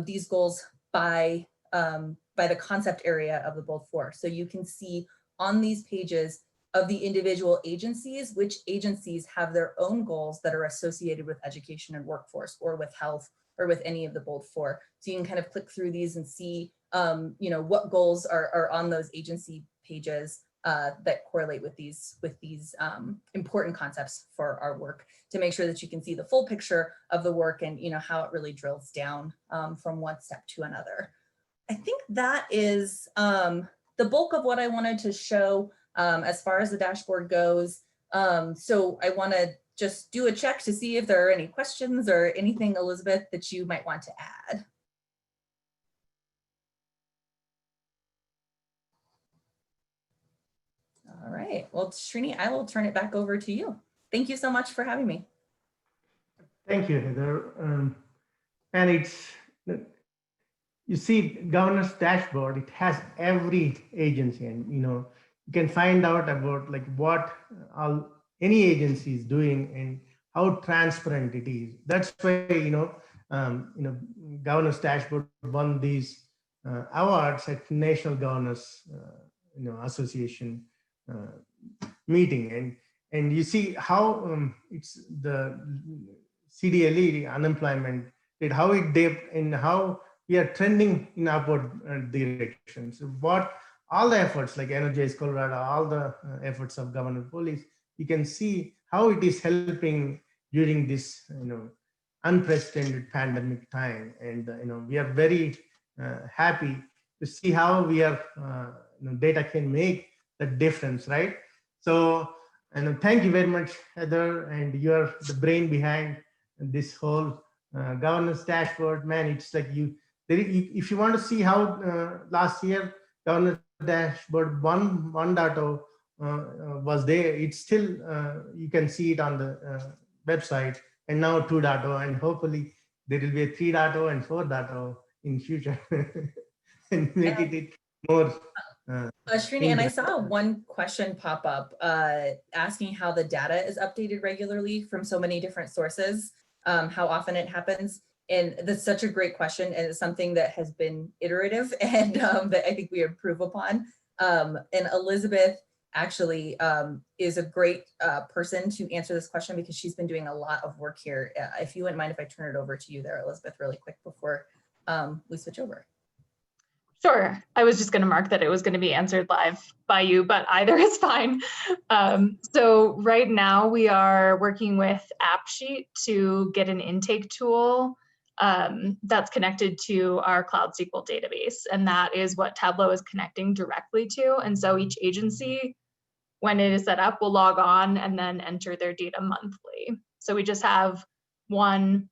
C: these goals by the concept area of the bold 4. So you can see on these pages of the individual agencies, which agencies have their own goals that are associated with education and workforce, or with health, or with any of the bold 4. So you can kind of click through these and see you know, what goals are on those agency pages that correlate with these important concepts for our work, to make sure that you can see the full picture of the work and how it really drills down from one step to another. I think that is the bulk of what I wanted to show as far as the dashboard goes. So I want to just do a check to see if there are any questions or anything, Elizabeth, that you might want to add. All right, well, Srini, I will turn it back over to you. Thank you so much for having me.
A: Thank you, Heather. And it's, you see, governance dashboard, it has every agency, and you can find out about like what any agency is doing and how transparent it is. That's why governance dashboard won these awards at National Governance Association meeting, and you see how it's the CDLE unemployment rate, how it dipped, and how we are trending in upward direction. So what all the efforts like Energize Colorado, all the efforts of government police, you can see how it is helping during this unprecedented pandemic time, and we are very happy to see how we are data can make the difference, right? So, and thank you very much, Heather, and you are the brain behind this whole governance dashboard. Man, it's like if you want to see how last year governance dashboard 1.0 was there, it's still you can see it on the website, and now 2.0, and hopefully there will be a 3.0 and 4.0 in future and make it more.
C: Srini, and I saw one question pop up asking how the data is updated regularly from so many different sources, how often it happens. And that's such a great question, and it's something that has been iterative and that I think we improve upon. And Elizabeth actually is a great person to answer this question, because she's been doing a lot of work here. If you wouldn't mind if I turn it over to you there, Elizabeth, really quick before we switch over.
D: Sure. I was just going to mark that it was going to be answered live by you, but either is fine. So right now we are working with AppSheet to get an intake tool that's connected to our Cloud SQL database. And that is what Tableau is connecting directly to. And so each agency, when it is set up, will log on and then enter their data monthly. So we just have one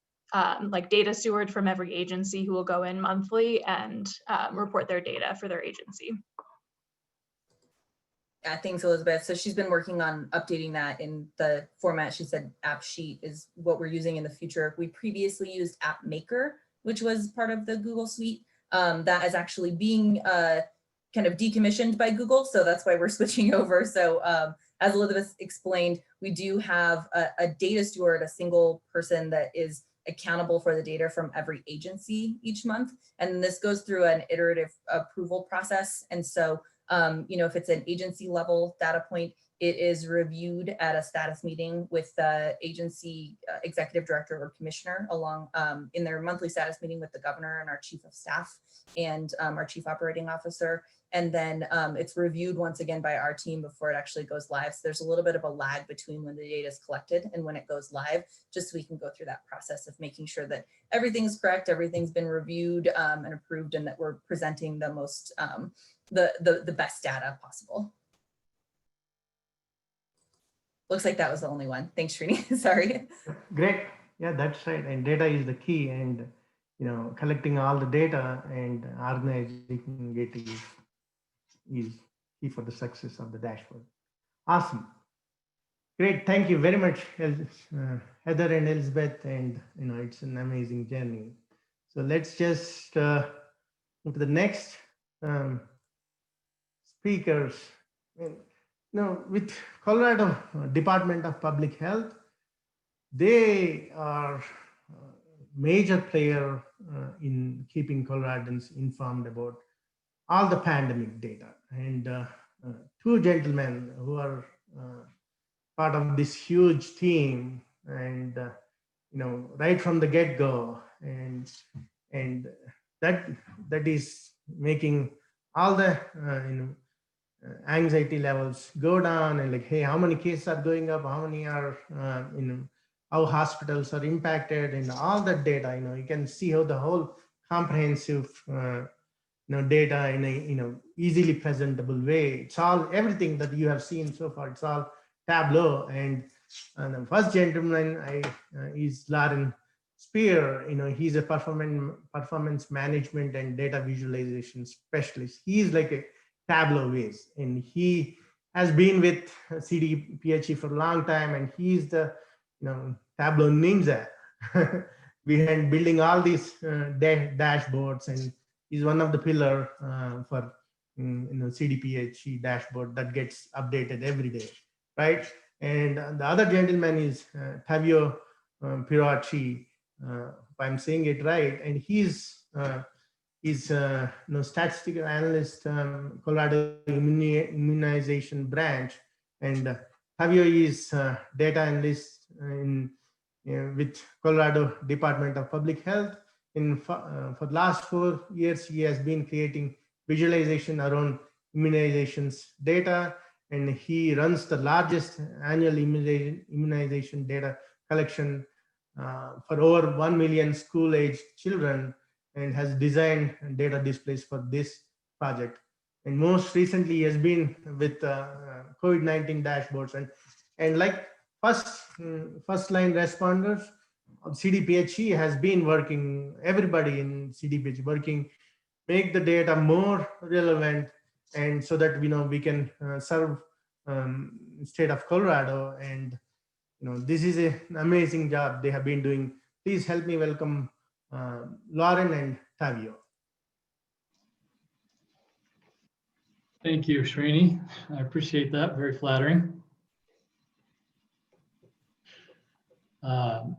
D: like data steward from every agency who will go in monthly and report their data for their agency.
C: Yeah, thanks, Elizabeth. So she's been working on updating that in the format. She said AppSheet is what we're using in the future. We previously used AppMaker, which was part of the Google suite. That is actually being kind of decommissioned by Google. So that's why we're switching over. So as Elizabeth explained, we do have a data steward, a single person that is accountable for the data from every agency each month. And this goes through an iterative approval process. And so, if it's an agency level data point, it is reviewed at a status meeting with the agency executive director or commissioner along in their monthly status meeting with the governor and our chief of staff and our chief operating officer. And then it's reviewed once again by our team before it actually goes live. So there's a little bit of a lag between when the data is collected and when it goes live, just so we can go through that process of making sure that everything's correct, everything's been reviewed and approved, and that we're presenting the most, the best data possible. Looks like that was the only one. Thanks, Srini. Sorry.
A: Great. Yeah, that's right. And data is the key, and collecting all the data and organizing it is key for the success of the dashboard. Awesome. Great. Thank you very much, Heather and Elizabeth. And it's an amazing journey. So let's just move to the next speakers. With Colorado Department of Public Health, they are a major player in keeping Coloradans informed about all the pandemic data. And two gentlemen who are part of this huge team, and right from the get-go, and that is making all the anxiety levels go down, and like, hey, how many cases are going up, how many are how hospitals are impacted, and all that data. You can see how the whole comprehensive data in a easily presentable way. It's all everything that you have seen so far. It's all Tableau, and the first gentleman is Loren Speer. He's a performance management and data visualization specialist. He's like a Tableau whiz, and he has been with CDPHE for a long time, and he's the Tableau ninja behind building all these dashboards, and he's one of the pillar for CDPHE dashboard that gets updated every day, right? And the other gentleman is Tavio Piroccchi, if I'm saying it right, and he's statistical analyst, Colorado Immunization branch, and Tavio is data analyst with Colorado Department of Public Health. For the last 4 years, he has been creating visualization around immunizations data, and he runs the largest annual immunization data collection for over 1 million school-aged children, and has designed data displays for this project. And most recently, he has been with COVID-19 dashboards, and like first line responders, CDPHE has been working, everybody in CDPHE working, make the data more relevant, and so that we can serve state of Colorado. And this is an amazing job they have been doing. Please help me welcome Loren and Tavio.
E: Thank you, Srini. I appreciate that. Very flattering.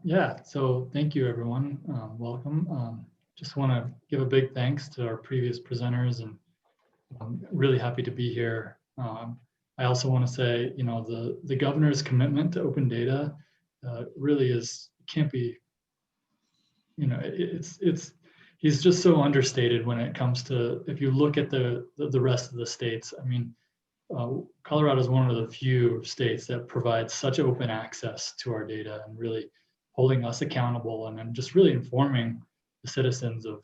E: Yeah, so thank you, everyone. Welcome. Just want to give a big thanks to our previous presenters, and I'm really happy to be here. I also want to say, the governor's commitment to open data really can't be, he's just so understated when it comes to, if you look at the rest of the states. I mean, Colorado is one of the few states that provides such open access to our data, and really holding us accountable, and then just really informing the citizens of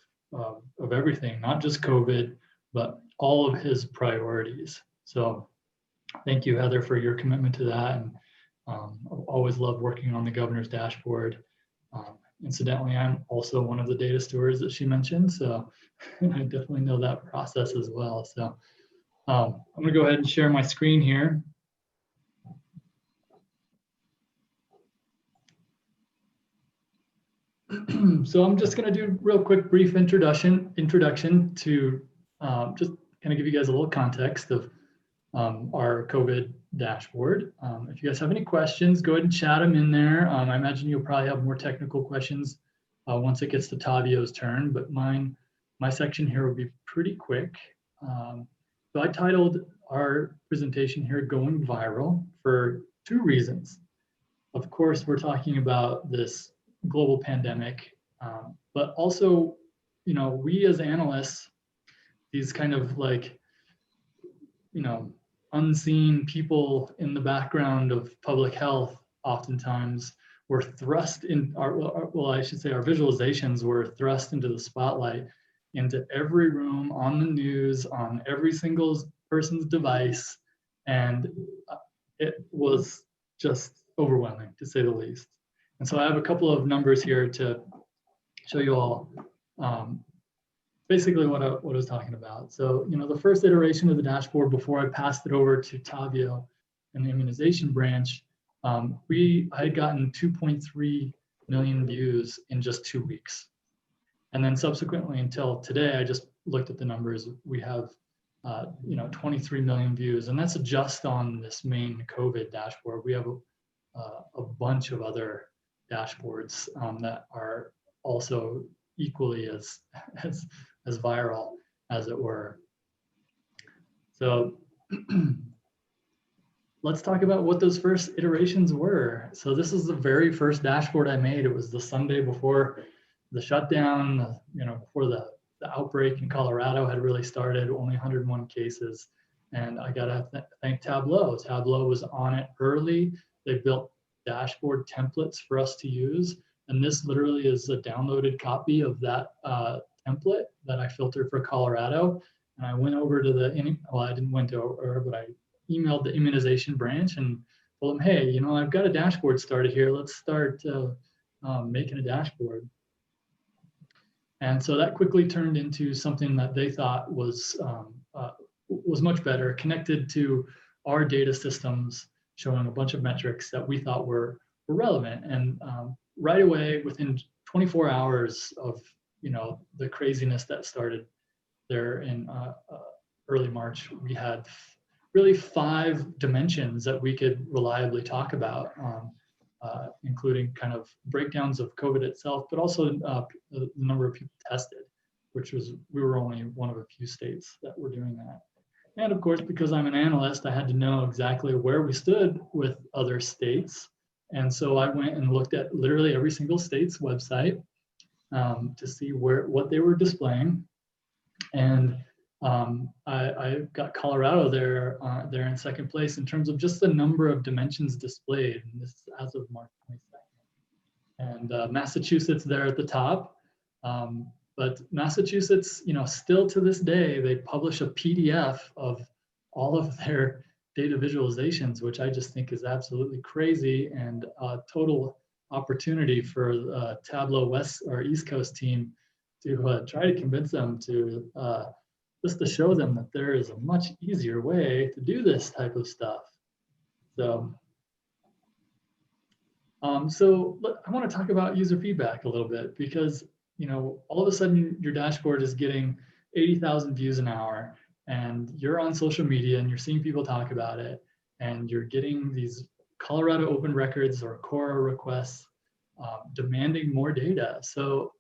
E: everything, not just COVID, but all of his priorities. So thank you, Heather, for your commitment to that. And I've always loved working on the governor's dashboard. Incidentally, I'm also one of the data stewards that she mentioned, so I definitely know that process as well. So I'm going to go ahead and share my screen here. So I'm just going to do a real quick brief introduction to just kind of give you guys a little context of our COVID dashboard. If you guys have any questions, go ahead and chat them in there. I imagine you'll probably have more technical questions once it gets to Tavio's turn, but my section here will be pretty quick. So I titled our presentation here "Going Viral" for 2 reasons. Of course, we're talking about this global pandemic, but also, we as analysts, these kind of like, unseen people in the background of public health, oftentimes were thrust in our visualizations were thrust into the spotlight, into every room, on the news, on every single person's device, and it was just overwhelming, to say the least. And so I have a couple of numbers here to show you all basically what I was talking about. So, the first iteration of the dashboard, before I passed it over to Tavio and the immunization branch, I had gotten 2.3 million views in just 2 weeks. And then subsequently, until today, I just looked at the numbers, we have 23 million views, and that's just on this main COVID dashboard. We have a bunch of other dashboards that are also equally as viral, as it were. So let's talk about what those first iterations were. So this is the very first dashboard I made. It was the Sunday before the shutdown, before the outbreak in Colorado had really started, only 101 cases. And I gotta thank Tableau. Tableau was on it early. They built dashboard templates for us to use. And this literally is a downloaded copy of that template that I filtered for Colorado. And I went over to the, well, I didn't went over, but I emailed the immunization branch and told them, hey, I've got a dashboard started here. Let's start making a dashboard. And so that quickly turned into something that they thought was much better, connected to our data systems, showing a bunch of metrics that we thought were relevant. And right away, within 24 hours of the craziness that started there in early March, we had really 5 dimensions that we could reliably talk about, including kind of breakdowns of COVID itself, but also the number of people tested, which was, we were only one of a few states that were doing that. And of course, because I'm an analyst, I had to know exactly where we stood with other states. And so I went and looked at literally every single state's website to see what they were displaying. And I got Colorado there in second place in terms of just the number of dimensions displayed. And this is as of March 22nd. And Massachusetts there at the top. But Massachusetts, still to this day, they publish a PDF of all of their data visualizations, which I just think is absolutely crazy, and a total opportunity for Tableau West or East Coast team to try to convince them to just to show them that there is a much easier way to do this type of stuff. So, I want to talk about user feedback a little bit, because all of a sudden your dashboard is getting 80,000 views an hour, and you're on social media and you're seeing people talk about it, and you're getting these Colorado open records or Cora requests demanding more data. So,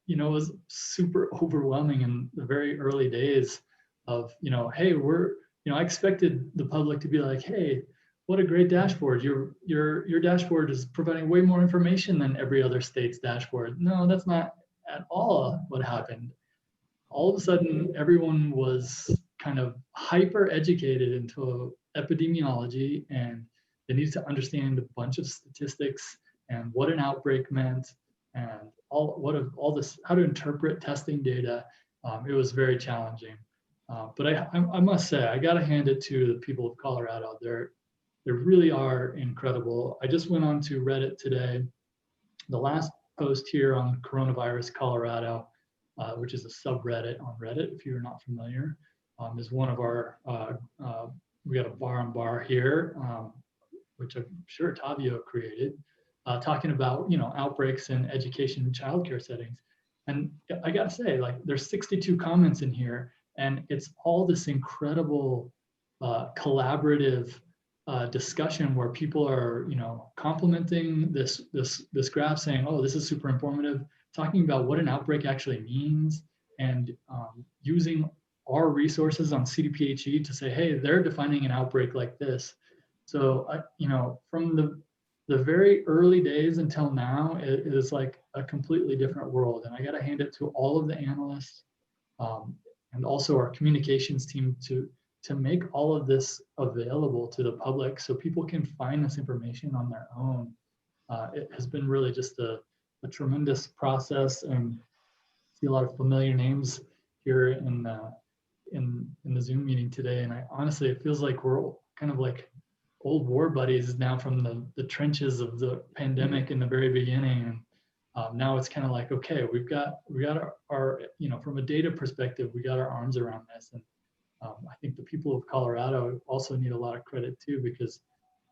E: it was super overwhelming in the very early days of, hey, I expected the public to be like, hey, what a great dashboard. Your dashboard is providing way more information than every other state's dashboard. No, that's not at all what happened. All of a sudden, everyone was kind of hyper educated into epidemiology, and they needed to understand a bunch of statistics and what an outbreak meant, and all this, how to interpret testing data. It was very challenging. But I must say, I got to hand it to the people of Colorado. They really are incredible. I just went on to Reddit today. The last post here on coronavirus Colorado, which is a subreddit on Reddit, if you're not familiar, is one of our, we got a bar on bar here, which I'm sure Tavio created, talking about, outbreaks in education and childcare settings. And I gotta say, like, there's 62 comments in here, and it's all this incredible collaborative discussion where people are, complimenting this graph, saying, oh, this is super informative, talking about what an outbreak actually means, and using our resources on CDPHE to say, hey, they're defining an outbreak like this. So, from the very early days until now, it is like a completely different world. And I got to hand it to all of the analysts and also our communications team to make all of this available to the public so people can find this information on their own. It has been really just a tremendous process, and see a lot of familiar names here in the Zoom meeting today. And honestly, it feels like we're kind of like old war buddies now from the trenches of the pandemic in the very beginning. And now it's kind of like, okay, we got our from a data perspective, we got our arms around this. And I think the people of Colorado also need a lot of credit too, because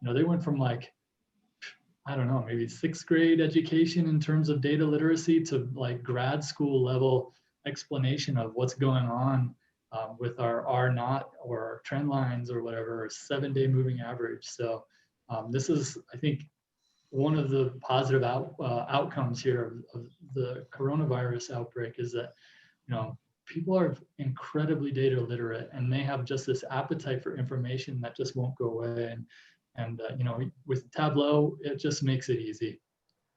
E: they went from like, I don't know, maybe 6th grade education in terms of data literacy to like grad school level explanation of what's going on with our R0 or our trend lines or whatever, 7-day moving average. So this is, I think, one of the positive outcomes here of the coronavirus outbreak is that, people are incredibly data literate, and they have just this appetite for information that just won't go away. And with Tableau, it just makes it easy,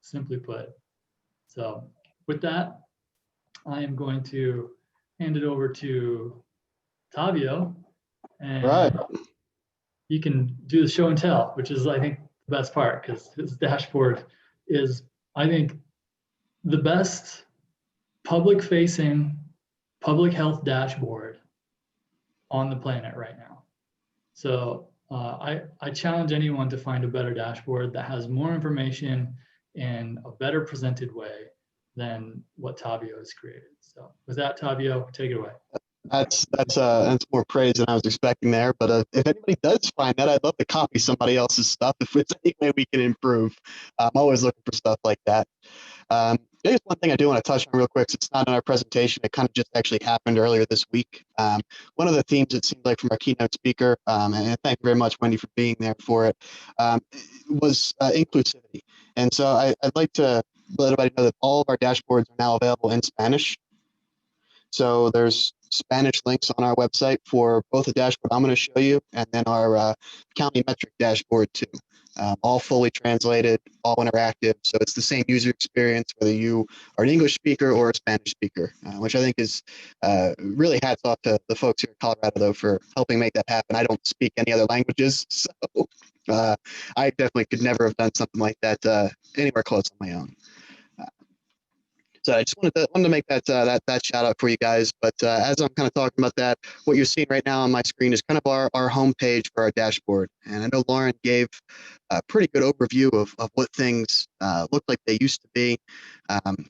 E: simply put. So with that, I am going to hand it over to Tavio, And
F: Right.
E: you can do the show and tell, which is, I think, the best part, because this dashboard is, I think, the best public-facing public health dashboard on the planet right now. So I challenge anyone to find a better dashboard that has more information in a better presented way than what Tavio has created. So with that, Tavio, take it away.
F: That's more praise than I was expecting there. But if anybody does find that, I'd love to copy somebody else's stuff if it's any way we can improve. I'm always looking for stuff like that. There's one thing I do want to touch on real quick. It's not in our presentation. It kind of just actually happened earlier this week. One of the themes, it seemed like, from our keynote speaker, and thank you very much, Wendy, for being there for it, was inclusivity. And so I'd like to let everybody know that all of our dashboards are now available in Spanish. So there's Spanish links on our website for both the dashboard I'm going to show you and then our county metric dashboard too. All fully translated, all interactive. So it's the same user experience whether you are an English speaker or a Spanish speaker, which I think is really hats off to the folks here in Colorado, though, for helping make that happen. I don't speak any other languages, so I definitely could never have done something like that anywhere close on my own. So I just wanted to make that shout out for you guys. But as I'm kind of talking about that, what you're seeing right now on my screen is kind of our homepage for our dashboard. And I know Loren gave a pretty good overview of what things look like they used to be.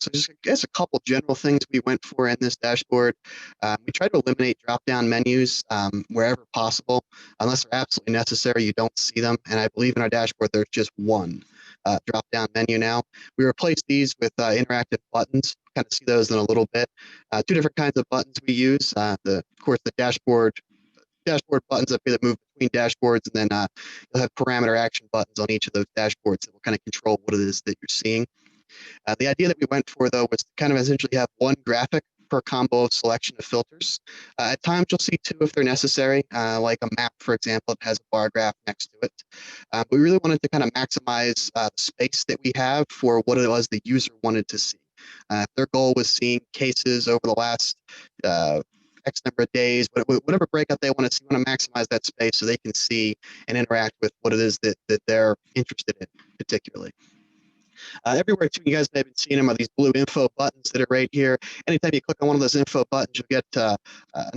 F: So just, I guess, a couple general things we went for in this dashboard. We tried to eliminate drop-down menus wherever possible. Unless they're absolutely necessary, you don't see them. And I believe in our dashboard, there's just one drop-down menu now. We replaced these with interactive buttons. Kind of see those in a little bit. Two different kinds of buttons we use. Of course, the dashboard buttons up here that move between dashboards, and then you'll have parameter action buttons on each of those dashboards that will kind of control what it is that you're seeing. The idea that we went for, though, was to kind of essentially have one graphic per combo of selection of filters. At times, you'll see two if they're necessary, like a map, for example, that has a bar graph next to it. We really wanted to kind of maximize the space that we have for what it was the user wanted to see. If their goal was seeing cases over the last X number of days, whatever breakout they want to see, want to maximize that space so they can see and interact with what it is that they're interested in particularly. Everywhere too, you guys may have been seeing them, are these blue info buttons that are right here. Anytime you click on one of those info buttons, you'll get a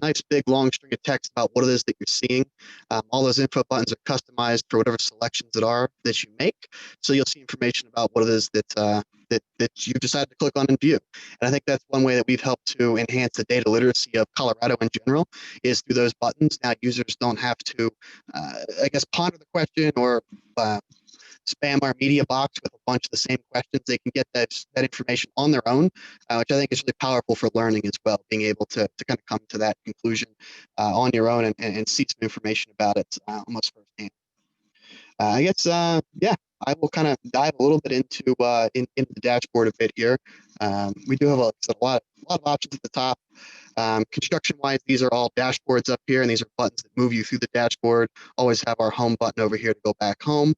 F: nice big long string of text about what it is that you're seeing. All those info buttons are customized for whatever selections that you make. So you'll see information about what it is that you decided to click on and view. And I think that's one way that we've helped to enhance the data literacy of Colorado in general, is through those buttons. Now users don't have to, I guess, ponder the question or spam our media box with a bunch of the same questions. They can get that information on their own, which I think is really powerful for learning as well, being able to kind of come to that conclusion on your own and see some information about it almost firsthand. I guess, yeah, I will kind of dive a little bit into the dashboard a bit here. We do have a lot of options at the top. Construction-wise, these are all dashboards up here, and these are buttons that move you through the dashboard. Always have our home button over here to go back home.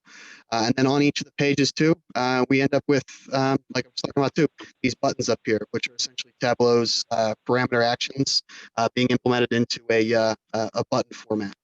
F: And then on each of the pages too, we end up with, like I was talking about too, these buttons up here, which are essentially Tableau's parameter actions being implemented into a button format.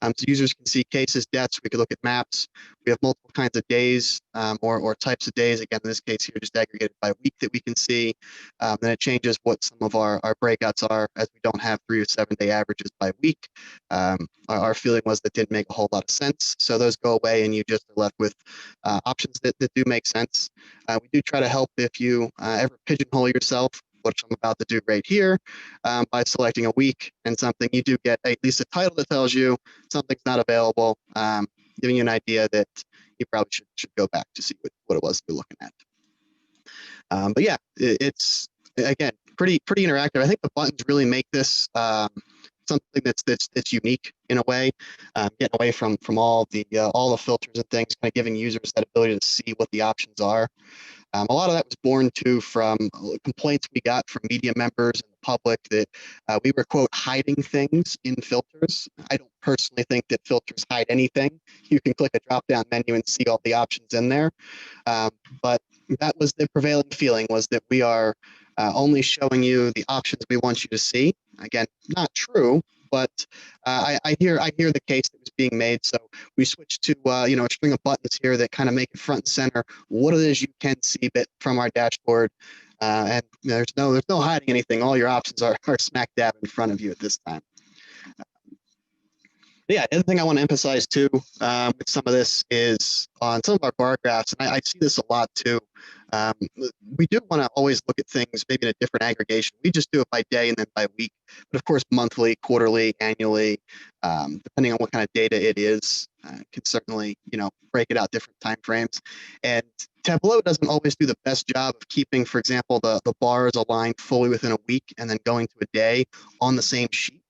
F: So users can see cases, deaths. We could look at maps. We have multiple kinds of days or types of days. Again, in this case here, just aggregated by week that we can see. Then it changes what some of our breakouts are, as we don't have 3 or 7 day averages by week. Our feeling was that didn't make a whole lot of sense. So those go away and you just are left with options that do make sense. We do try to help if you ever pigeonhole yourself, which I'm about to do right here, by selecting a week and something. You do get at least a title that tells you something's not available, giving you an idea that you probably should go back to see what it was you're looking at. But yeah, it's, again, pretty interactive. I think the buttons really make this something that's unique in a way, getting away from all the filters and things, kind of giving users that ability to see what the options are. A lot of that was born too from complaints we got from media members and the public that we were, quote, hiding things in filters. I don't personally think that filters hide anything. You can click a drop-down menu and see all the options in there. But that was the prevailing feeling, was that we are only showing you the options we want you to see. Again, not true, but I hear the case that was being made. So we switched to a string of buttons here that kind of make it front and center what it is you can see from our dashboard. And there's no hiding anything. All your options are smack dab in front of you at this time. Yeah, the other thing I want to emphasize too with some of this is on some of our bar graphs, and I see this a lot too. We do want to always look at things maybe in a different aggregation. We just do it by day and then by week, but of course monthly, quarterly, annually, depending on what kind of data it is, can certainly break it out different time frames. And Tableau doesn't always do the best job of keeping, for example, the bars aligned fully within a week and then going to a day on the same sheet.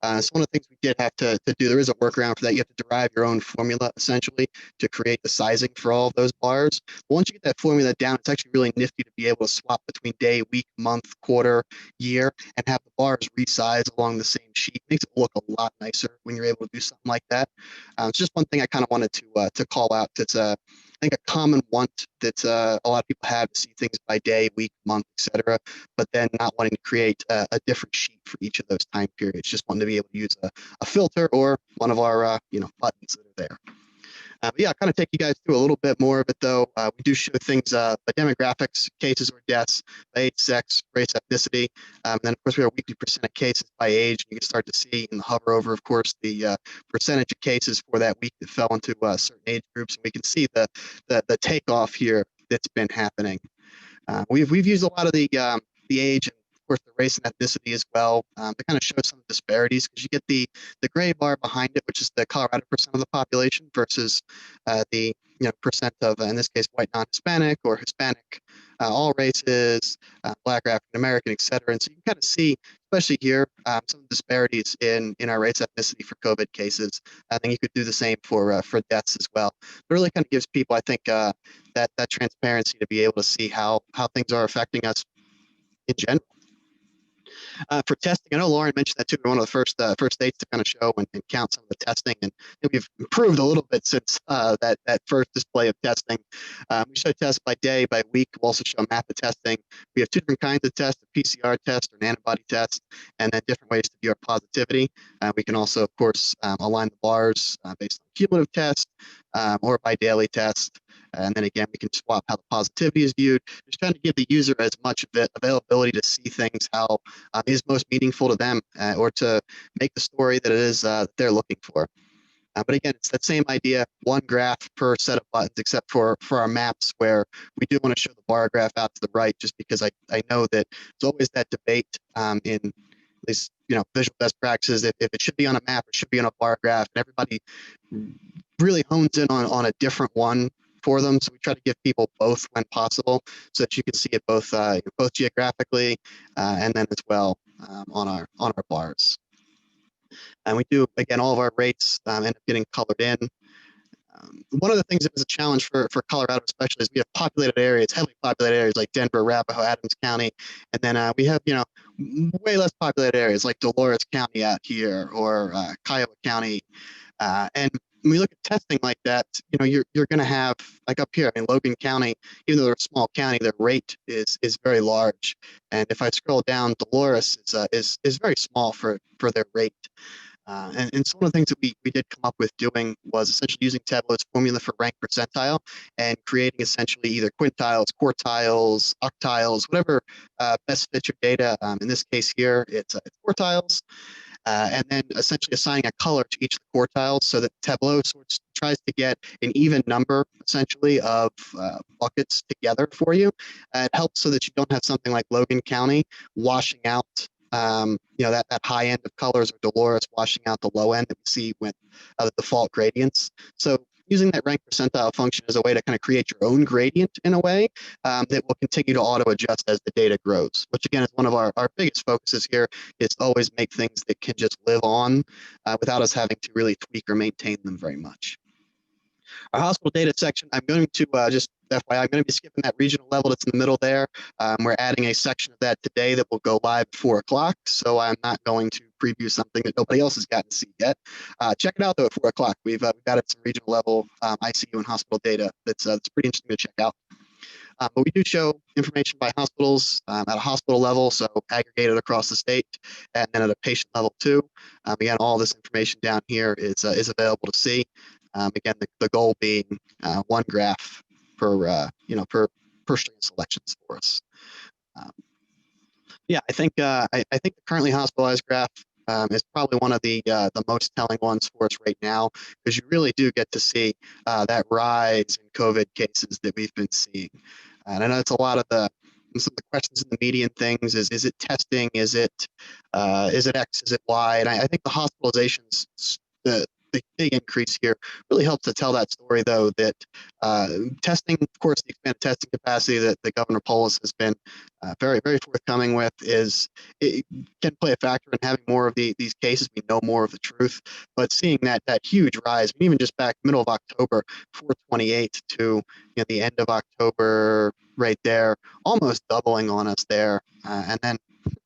F: So one of the things we did have to do, there is a workaround for that. You have to derive your own formula essentially to create the sizing for all of those bars. But once you get that formula down, it's actually really nifty to be able to swap between day, week, month, quarter, year, and have the bars resize along the same sheet. It makes it look a lot nicer when you're able to do something like that. It's just one thing I kind of wanted to call out. That's I think a common want that a lot of people have to see things by day, week, month, etc., but then not wanting to create a different sheet for each of those time periods. Just wanting to be able to use a filter or one of our buttons that are there. But yeah, I'll kind of take you guys through a little bit more of it though. We do show things by demographics, cases or deaths, by age, sex, race, ethnicity. And then of course we have weekly percent of cases by age. You can start to see in the hover over, of course, the percentage of cases for that week that fell into certain age groups. And we can see the takeoff here that's been happening. We've used a lot of the age and of course the race and ethnicity as well to kind of show some disparities, because you get the gray bar behind it, which is the Colorado percent of the population versus the percent of in this case white non-Hispanic or Hispanic, all races, Black, African American, etc. And so you can kind of see, especially here, some disparities in our race ethnicity for COVID cases. I think you could do the same for deaths as well. It really kind of gives people, I think, that transparency to be able to see how things are affecting us in general. For testing, I know Loren mentioned that too. We're one of the first states to kind of show and count some of the testing, and we've improved a little bit since that first display of testing. We show tests by day, by week. We also show map of testing. We have two different kinds of tests: a PCR test or an antibody test, and then different ways to view our positivity. We can also, of course, align the bars based on cumulative test or by daily test. And then again, we can swap how the positivity is viewed, just trying to give the user as much availability to see things how is most meaningful to them, or to make the story that it is they're looking for. But again, it's that same idea, one graph per set of buttons, except for our maps, where we do want to show the bar graph out to the right, just because I know that there's always that debate in at least visual best practices if it should be on a map or should be on a bar graph, and everybody really hones in on a different one for them. So we try to give people both when possible, so that you can see it both geographically and then as well on our bars. And we do, again, all of our rates end up getting colored in. One of the things that was a challenge for Colorado especially is we have populated areas, heavily populated areas like Denver, Arapahoe, Adams County, and then we have way less populated areas like Dolores County out here, or Kiowa County, and when we look at testing like that, you're going to have, like up here in Logan County, even though they're a small county, their rate is very large. And if I scroll down, Dolores is very small for their rate. And so one of the things that we did come up with doing was essentially using Tableau's formula for rank percentile and creating essentially either quintiles, quartiles, octiles, whatever best fits your data. In this case here, it's quartiles. And then essentially assigning a color to each of the quartiles, so that Tableau tries to get an even number essentially of buckets together for you. It helps so that you don't have something like Logan County washing out that high end of colors, or Dolores washing out the low end that we see with the default gradients. So using that rank percentile function as a way to kind of create your own gradient in a way that will continue to auto adjust as the data grows, which again is one of our biggest focuses here, is to always make things that can just live on without us having to really tweak or maintain them very much. Our hospital data section, I'm going to just FYI, I'm going to be skipping that regional level that's in the middle there. We're adding a section of that today that will go live at 4 o'clock. So I'm not going to preview something that nobody else has gotten to see yet. Check it out though at 4 o'clock. We've added some regional level ICU and hospital data that's pretty interesting to check out. But we do show information by hospitals at a hospital level, so aggregated across the state, and then at a patient level too. Again, all this information down here is available to see. Again, the goal being one graph per string of selections for us. Yeah, I think I think the currently hospitalized graph is probably one of the most telling ones for us right now, because you really do get to see that rise in COVID cases that we've been seeing. And I know it's a lot of some of the questions in the median things is it testing? Is it X? Is it Y? And I think the hospitalizations, the big increase here really helps to tell that story, though, that testing, of course, the expanded testing capacity that the Governor Polis has been very, very forthcoming with it can play a factor in having more of these cases. We know more of the truth, but seeing that huge rise, even just back middle of October, 428 to the end of October, right there, almost doubling on us there, and then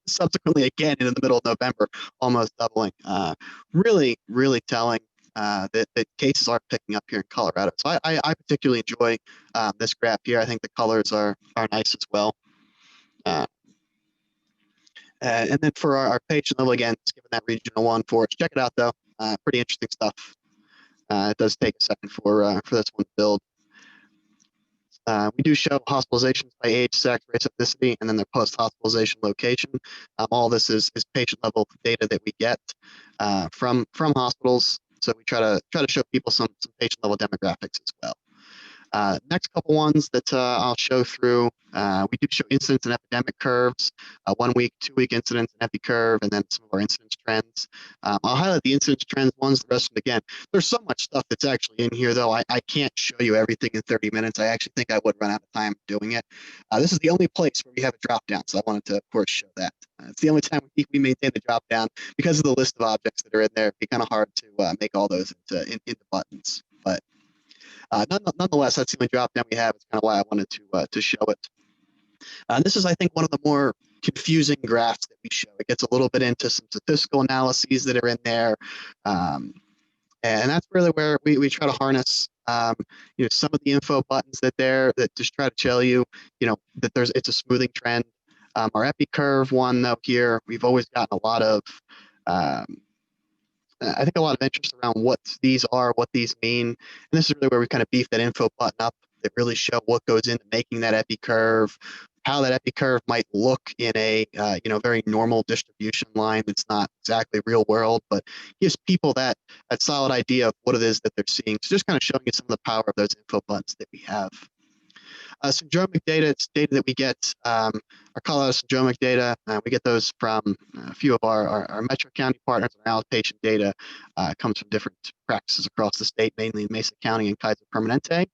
F: subsequently again in the middle of November, almost doubling. Really, really telling that cases are picking up here in Colorado. So I particularly enjoy this graph here. I think the colors are nice as well. And then for our patient level, again, it's given that regional one for us. Check it out, though. Pretty interesting stuff. It does take a second for this one to build. We do show hospitalizations by age, sex, race, ethnicity, and then their post-hospitalization location. All this is patient-level data that we get from hospitals. So we try to show people some patient-level demographics as well. Next couple ones that I'll show through, we do show incidence and epidemic curves, 1 week, 2 week incidence and epi curve, and then some of our incidence trends. I'll highlight the incidence trends ones, the rest of them again. There's so much stuff that's actually in here, though. I can't show you everything in 30 minutes. I actually think I would run out of time doing it. This is the only place where we have a drop down, so I wanted to, of course, show that. It's the only time we maintain the drop down because of the list of objects that are in there. It'd be kind of hard to make all those into buttons, but nonetheless, that's the only drop down we have. It's kind of why I wanted to show it. This is, I think, one of the more confusing graphs that we show. It gets a little bit into some statistical analyses that are in there, and that's really where we try to harness some of the info buttons that just try to tell you that it's a smoothing trend. Our epi curve one, though, here we've always gotten a lot of I think a lot of interest around what these are, what these mean. And this is really where we kind of beef that info button up that really show what goes into making that epi curve, how that epi curve might look in a very normal distribution line that's not exactly real world, but gives people that solid idea of what it is that they're seeing. So just kind of showing you some of the power of those info buttons that we have. Syndromic data, it's data that we get, our Colorado syndromic data, we get those from a few of our Metro County partners. Our outpatient data comes from different practices across the state, mainly in Mesa County and Kaiser Permanente.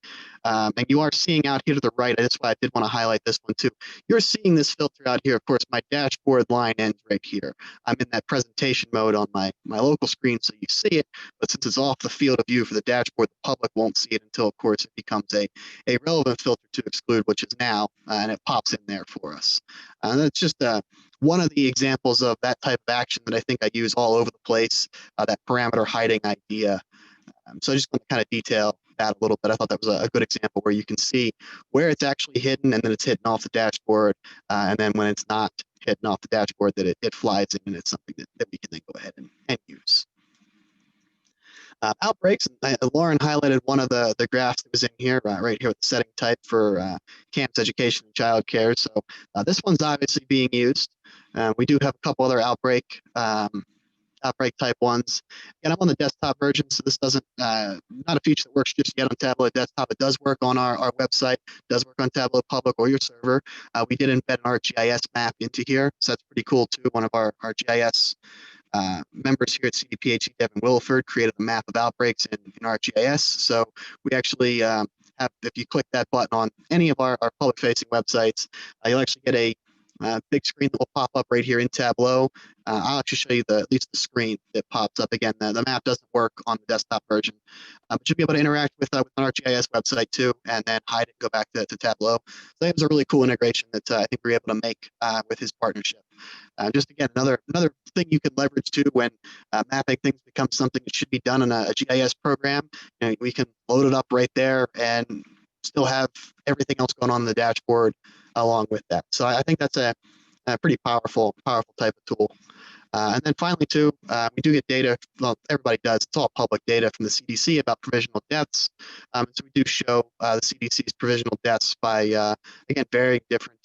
F: And you are seeing out here to the right, that's why I did want to highlight this one too. You're seeing this filter out here. Of course, my dashboard line ends right here. I'm in that presentation mode on my local screen, so you see it, but since it's off the field of view for the dashboard, the public won't see it until, of course, it becomes a relevant filter to exclude, which is now, and it pops in there for us. And that's just one of the examples of that type of action that I think I use all over the place, that parameter hiding idea. So I just want to kind of detail that a little bit. I thought that was a good example where you can see where it's actually hidden and then it's hidden off the dashboard. And then when it's not hidden off the dashboard, that it flies in and it's something that we can then go ahead and use. Outbreaks, Loren highlighted one of the graphs that was in here, right here with the setting type for camps, education, and child care. So this one's obviously being used. We do have a couple other outbreak type ones. And I'm on the desktop version, so this doesn't, not a feature that works just yet on Tableau desktop. It does work on our website, does work on Tableau public or your server. We did embed an ArcGIS map into here, so that's pretty cool too. One of our GIS members here at CDPHE, Devin Williford, created a map of outbreaks in ArcGIS. So we actually have, if you click that button on any of our public-facing websites, you'll actually get a big screen that will pop up right here in Tableau. I'll actually show you at least the screen that pops up. Again, the map doesn't work on the desktop version, but you'll be able to interact with an ArcGIS website too, and then hide it and go back to Tableau. So that was a really cool integration that I think we were able to make with his partnership. Just again, another thing you can leverage too when mapping things becomes something that should be done in a GIS program. We can load it up right there and still have everything else going on in the dashboard along with that. So I think that's a pretty powerful type of tool. And then finally, too, we do get data. Well, everybody does. It's all public data from the CDC about provisional deaths. So we do show the CDC's provisional deaths by, again, very different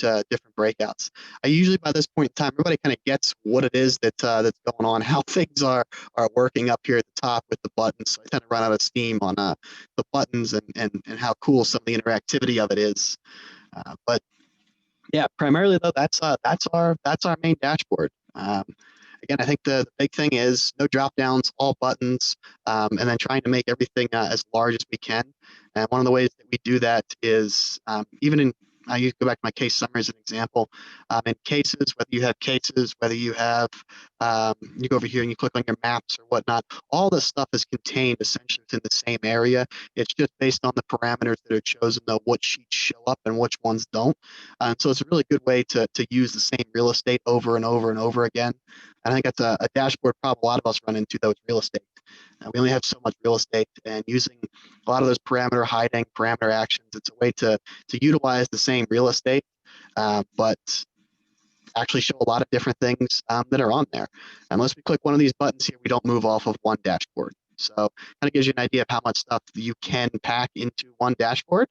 F: breakouts. Usually by this point in time, everybody kind of gets what it is that's going on, how things are working up here at the top with the buttons. So I tend to run out of steam on the buttons and how cool some of the interactivity of it is. But yeah, primarily though, that's our main dashboard. Again, I think the big thing is no drop downs, all buttons, and then trying to make everything as large as we can. And one of the ways that we do that is even in, I go back to my case summary as an example. In cases, whether you have cases, whether you have, you go over here and you click on your maps or whatnot, all this stuff is contained essentially within the same area. It's just based on the parameters that are chosen of what sheets show up and which ones don't. So it's a really good way to use the same real estate over and over and over again. And I think that's a dashboard problem a lot of us run into, though, is real estate. We only have so much real estate, and using a lot of those parameter hiding, parameter actions, it's a way to utilize the same real estate, but actually show a lot of different things that are on there. Unless we click one of these buttons here, we don't move off of one dashboard. So kind of gives you an idea of how much stuff you can pack into one dashboard.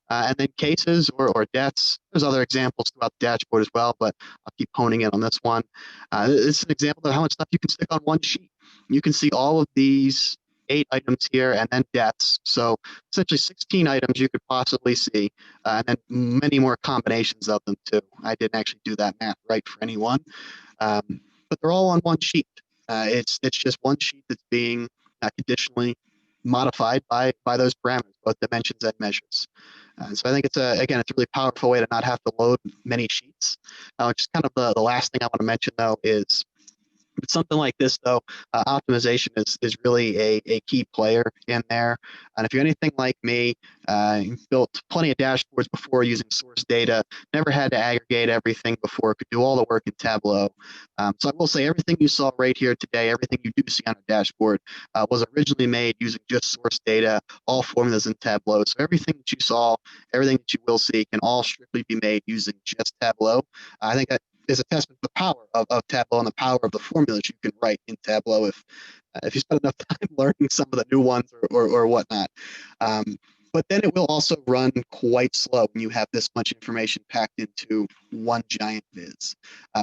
F: And then cases or deaths, there's other examples throughout the dashboard as well, but I'll keep honing in on this one. This is an example of how much stuff you can stick on one sheet. You can see all of these 8 items here and then deaths. So essentially 16 items you could possibly see, and then many more combinations of them too. I didn't actually do that math right for anyone, but they're all on one sheet. It's just one sheet that's being conditionally modified by those parameters, both dimensions and measures. So I think it's a really powerful way to not have to load many sheets. Just kind of the last thing I want to mention though is something like this, though, optimization is really a key player in there. And if you're anything like me, built plenty of dashboards before using source data, never had to aggregate everything before, could do all the work in Tableau. So I will say everything you saw right here today, everything you do see on a dashboard was originally made using just source data, all formulas in Tableau. So everything that you saw, everything that you will see can all strictly be made using just Tableau. I think that is a testament to the power of Tableau and the power of the formulas you can write in Tableau if you spend enough time learning some of the new ones or whatnot. But then it will also run quite slow when you have this much information packed into one giant viz.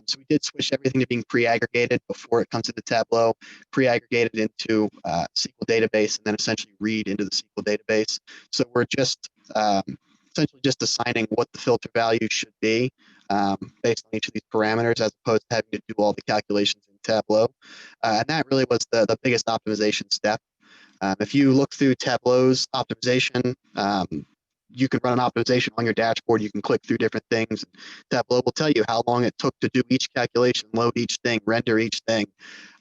F: So we did switch everything to being pre-aggregated before it comes into Tableau, pre-aggregated into SQL database, and then essentially read into the SQL database. So we're just essentially just assigning what the filter value should be based on each of these parameters, as opposed to having to do all the calculations in Tableau. And that really was the biggest optimization step. If you look through Tableau's optimization, you can run an optimization on your dashboard. You can click through different things. Tableau will tell you how long it took to do each calculation, load each thing, render each thing.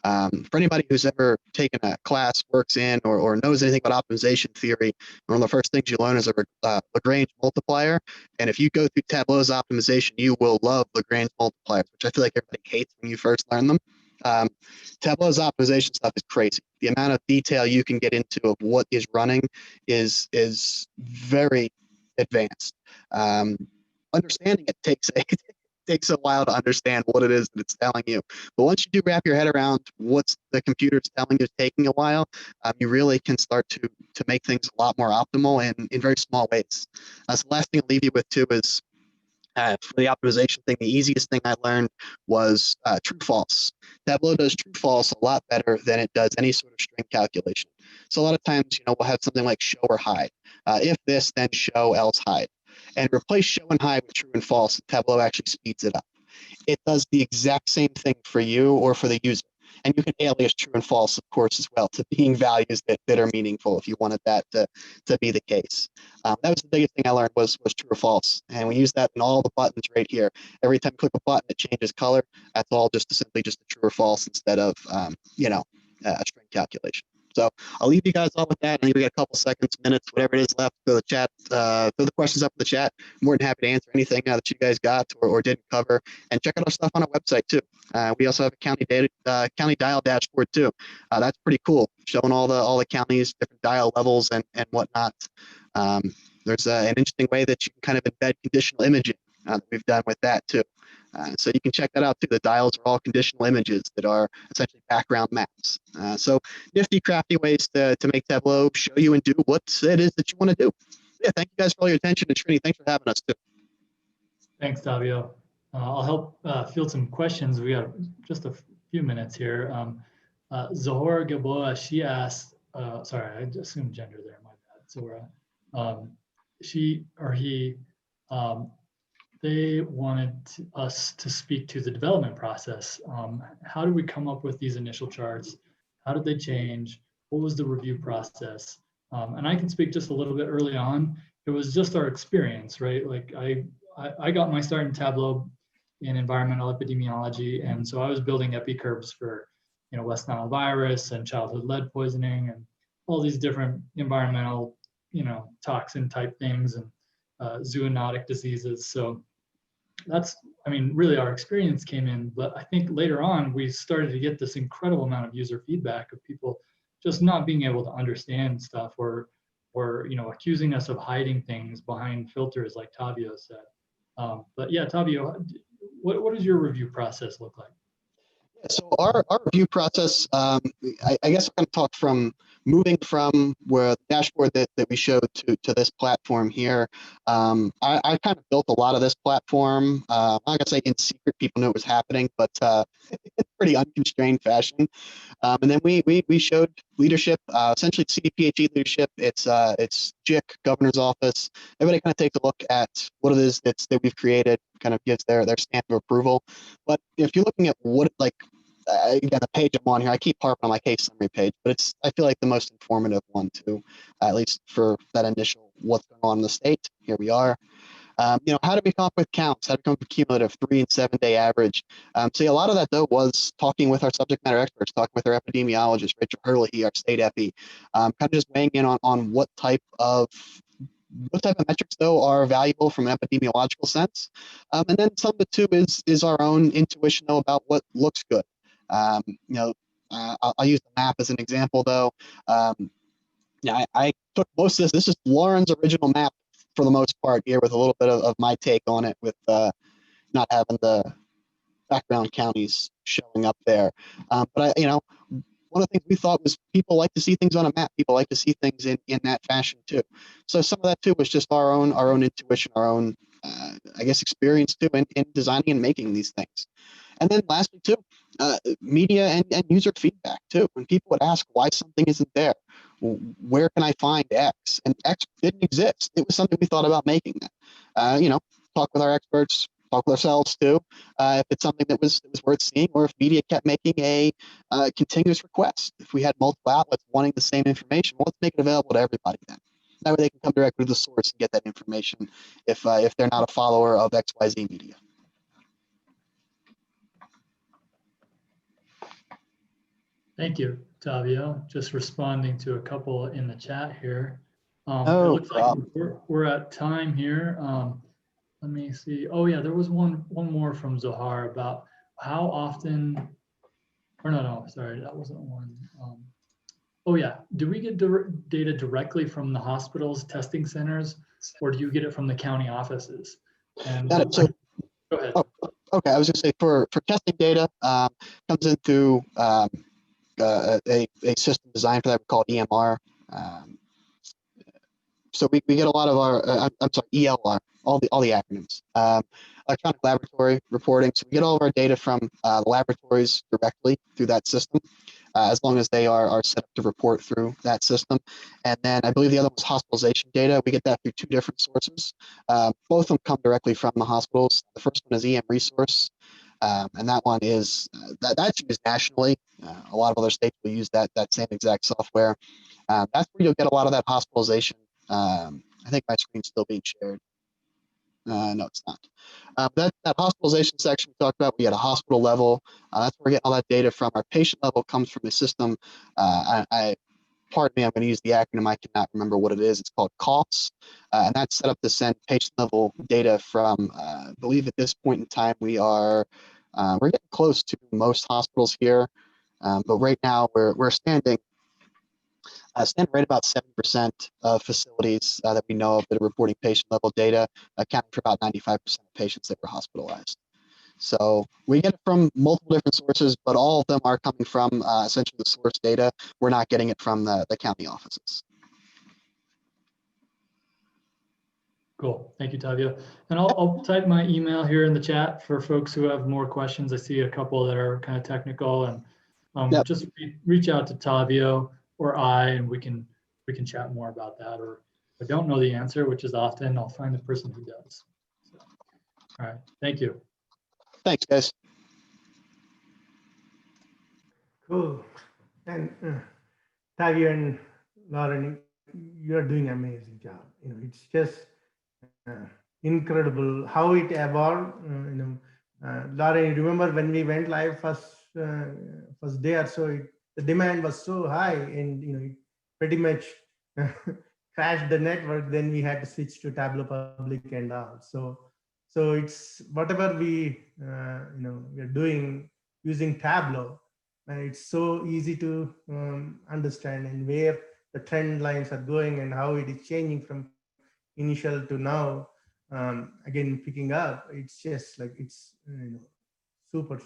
F: For anybody who's ever taken a class, works in, or knows anything about optimization theory, one of the first things you learn is a Lagrange multiplier. And if you go through Tableau's optimization, you will love Lagrange multipliers, which I feel like everybody hates when you first learn them. Tableau's optimization stuff is crazy. The amount of detail you can get into of what is running is very advanced. Understanding it takes a while to understand what it is that it's telling you. But once you do wrap your head around what the computer is telling you is taking a while, you really can start to make things a lot more optimal and in very small ways. So the last thing I'll leave you with too is for the optimization thing, the easiest thing I learned was true false. Tableau does true false a lot better than it does any sort of string calculation. So a lot of times, we'll have something like show or hide. If this, then show, else hide. And replace show and hide with true and false. Tableau actually speeds it up. It does the exact same thing for you or for the user. And you can alias true and false, of course, as well, to being values that are meaningful if you wanted that to be the case. That was the biggest thing I learned was true or false. And we use that in all the buttons right here. Every time you click a button, it changes color. That's all simply just a true or false instead of, a string calculation. So I'll leave you guys all with that. I think we got a couple seconds, minutes, whatever it is left. Throw the chat, throw the questions up in the chat. More than happy to answer anything that you guys got or didn't cover. And check out our stuff on our website too. We also have a county dial dashboard too. That's pretty cool, showing all the counties, different dial levels and whatnot. There's an interesting way that you can kind of embed conditional imaging that we've done with that too. So you can check that out too. The dials are all conditional images that are essentially background maps. So nifty, crafty ways to make Tableau show you and do what it is that you want to do. Yeah, thank you guys for all your attention. And Trini, thanks for having us too.
E: Thanks, Tavio. I'll help field some questions. We got just a few minutes here. Zohar Gaboa, she asked, sorry, I assumed gender there, my bad, Zohar. She or he, they wanted us to speak to the development process. How did we come up with these initial charts? How did they change? What was the review process? And I can speak just a little bit early on. It was just our experience, right? Like I got my start in Tableau in environmental epidemiology. And so I was building epi curves for, West Nile virus and childhood lead poisoning and all these different environmental, toxin type things and zoonotic diseases. So that's, really our experience came in, but I think later on we started to get this incredible amount of user feedback of people just not being able to understand stuff or accusing us of hiding things behind filters like Tavio said. But yeah, Tavio, what does your review process look like?
F: So our review process, I guess I'm going to talk from moving from where the dashboard that we showed to this platform here. I kind of built a lot of this platform. I'm not going to say in secret, people knew it was happening, but in pretty unconstrained fashion. And then we showed leadership, essentially CDPHE leadership. It's JIC, governor's office. Everybody kind of takes a look at what it is that we've created, kind of gives their stamp of approval. But if you're looking at what, like, again, the page I'm on here, I keep harping on my case summary page, but it's, I feel like, the most informative one too, at least for that initial what's going on in the state. Here we are. How do we come up with counts? How do we come up with cumulative 3 and 7 day average? So a lot of that though was talking with our subject matter experts, talking with our epidemiologist, Rachel Hurley, our state epi, kind of just weighing in on what type of metrics though are valuable from an epidemiological sense. And then some of it too is our own intuition though about what looks good. I'll use the map as an example though. I took most of this. This is Loren's original map for the most part here, with a little bit of my take on it, with not having the background counties showing up there. But one of the things we thought was people like to see things on a map. People like to see things in that fashion too. So some of that too was just our own intuition, our own experience too in designing and making these things. And then lastly too, media and user feedback too. When people would ask why something isn't there, where can I find X? And X didn't exist. It was something we thought about making that. Talk with our experts, talk with ourselves too, if it's something that was worth seeing, or if media kept making a continuous request. If we had multiple outlets wanting the same information, well, let's make it available to everybody then. That way they can come directly to the source and get that information if they're not a follower of XYZ media.
E: Thank you, Tavio. Just responding to a couple in the chat here. It
F: Oh,
E: looks like we're at time here. Let me see. Oh yeah, there was one more from Zohar about how often, or no, sorry, that wasn't one. Oh yeah, do we get data directly from the hospitals, testing centers, or do you get it from the county offices? And
F: so,
E: go ahead.
F: Oh, okay, I was going to say for testing data, comes in through a system designed for that called EMR. So we get a lot of our, I'm sorry, ELR, all the acronyms. Electronic laboratory reporting. So we get all of our data from the laboratories directly through that system, as long as they are set up to report through that system. And then I believe the other was hospitalization data. We get that through 2 different sources. Both of them come directly from the hospitals. The first one is EM Resource. And that one is that's used nationally. A lot of other states will use that same exact software. That's where you'll get a lot of that hospitalization. I think my screen's still being shared. No, it's not. That hospitalization section we talked about, we at a hospital level. That's where we get all that data from. Our patient level comes from a system. Pardon me, I'm going to use the acronym. I cannot remember what it is. It's called COPS, and that's set up to send patient level data from. I believe at this point in time we're getting close to most hospitals here, but right now we're standing stand right about 70% of facilities that we know of that are reporting patient-level data, accounting for about 95% of patients that were hospitalized. So we get it from multiple different sources, but all of them are coming from essentially the source data. We're not getting it from the county offices.
E: Cool. Thank you, Tavio. And I'll type my email here in the chat for folks who have more questions. I see a couple that are kind of technical, and just reach out to Tavio or and we can chat more about that. Or if I don't know the answer, which is often, I'll find the person who does. So, all right. Thank you.
F: Thanks, guys.
A: Cool. And Tavio and Loren, you're doing an amazing job. You know, it's just incredible how it evolved. Loren, remember when we went live first day or so, the demand was so high, and it pretty much crashed the network. Then we had to switch to Tableau Public and all. So it's whatever we are doing using Tableau. It's so easy to understand, and where the trend lines are going and how it is changing from initial to now. Again, picking up. It's just like it's super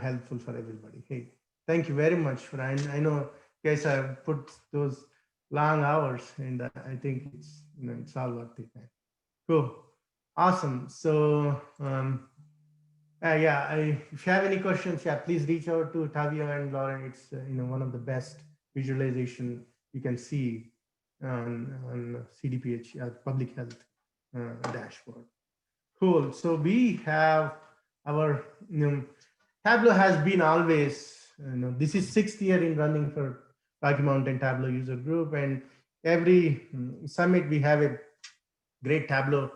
A: helpful for everybody. Hey, thank you very much for. I know you guys have put those long hours, and I think it's it's all worth it, man. Cool, awesome. So if you have any questions, please reach out to Tavio and Loren. It's one of the best visualization you can see on CDPHE, public health dashboard. Cool. So we have our Tableau has been always this is 6th year in running for Rocky Mountain Tableau user group, and every summit we have a great Tableau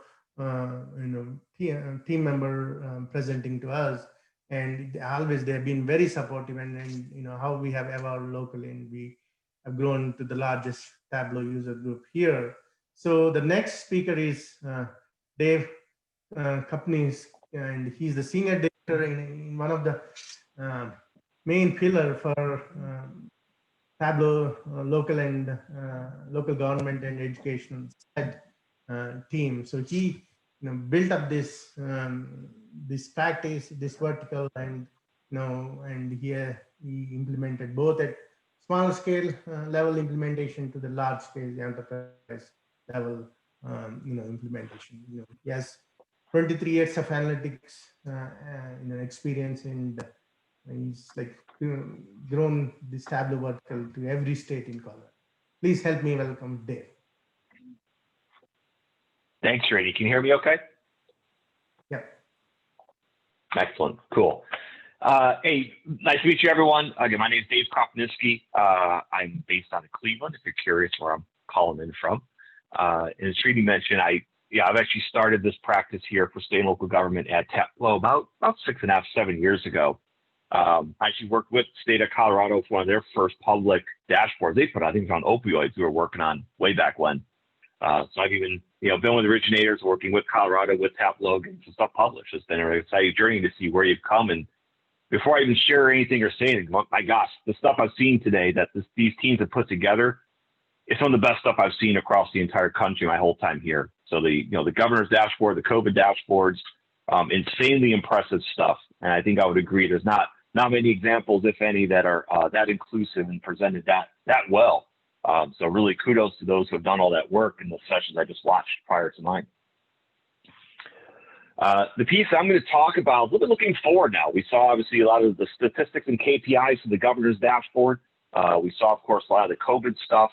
A: team member presenting to us, and they've been very supportive, and how we have evolved locally, and we have grown to the largest Tableau user group here. So the next speaker is Dave Kopniske, and he's the senior director in one of the main pillar for Tableau local and local government and educational SLED team. So he built up this this practice, this vertical, and and he implemented both at small scale level implementation to the large scale enterprise level implementation. He has 23 years of analytics experience, and he's like grown this Tableau vertical to every state in Colorado. Please help me welcome Dave.
G: Thanks, Randy. Can you hear me okay?
A: Yeah.
G: Excellent. Cool. Hey, nice to meet you, everyone. Again, my name is Dave Krofnisky. I'm based out of Cleveland, if you're curious where I'm calling in from. And as Srini mentioned, I've actually started this practice here for state and local government at Tableau about 6.5, 7 years ago. I actually worked with the state of Colorado for one of their first public dashboards they put out. I think it was on opioids we were working on way back when. So I've even been with originators, working with Colorado with Tableau, getting some stuff published. It's been a really exciting journey to see where you've come. And before I even share anything or say anything, my gosh, the stuff I've seen today that these teams have put together, it's some of the best stuff I've seen across the entire country my whole time here. So the governor's dashboard, the COVID dashboards, insanely impressive stuff. And I think I would agree. There's not many examples, if any, that are that inclusive and presented that well. So really kudos to those who have done all that work in the sessions I just watched prior to mine. The piece I'm going to talk about, a little bit looking forward now. We saw obviously a lot of the statistics and KPIs for the governor's dashboard. We saw, of course, a lot of the COVID stuff.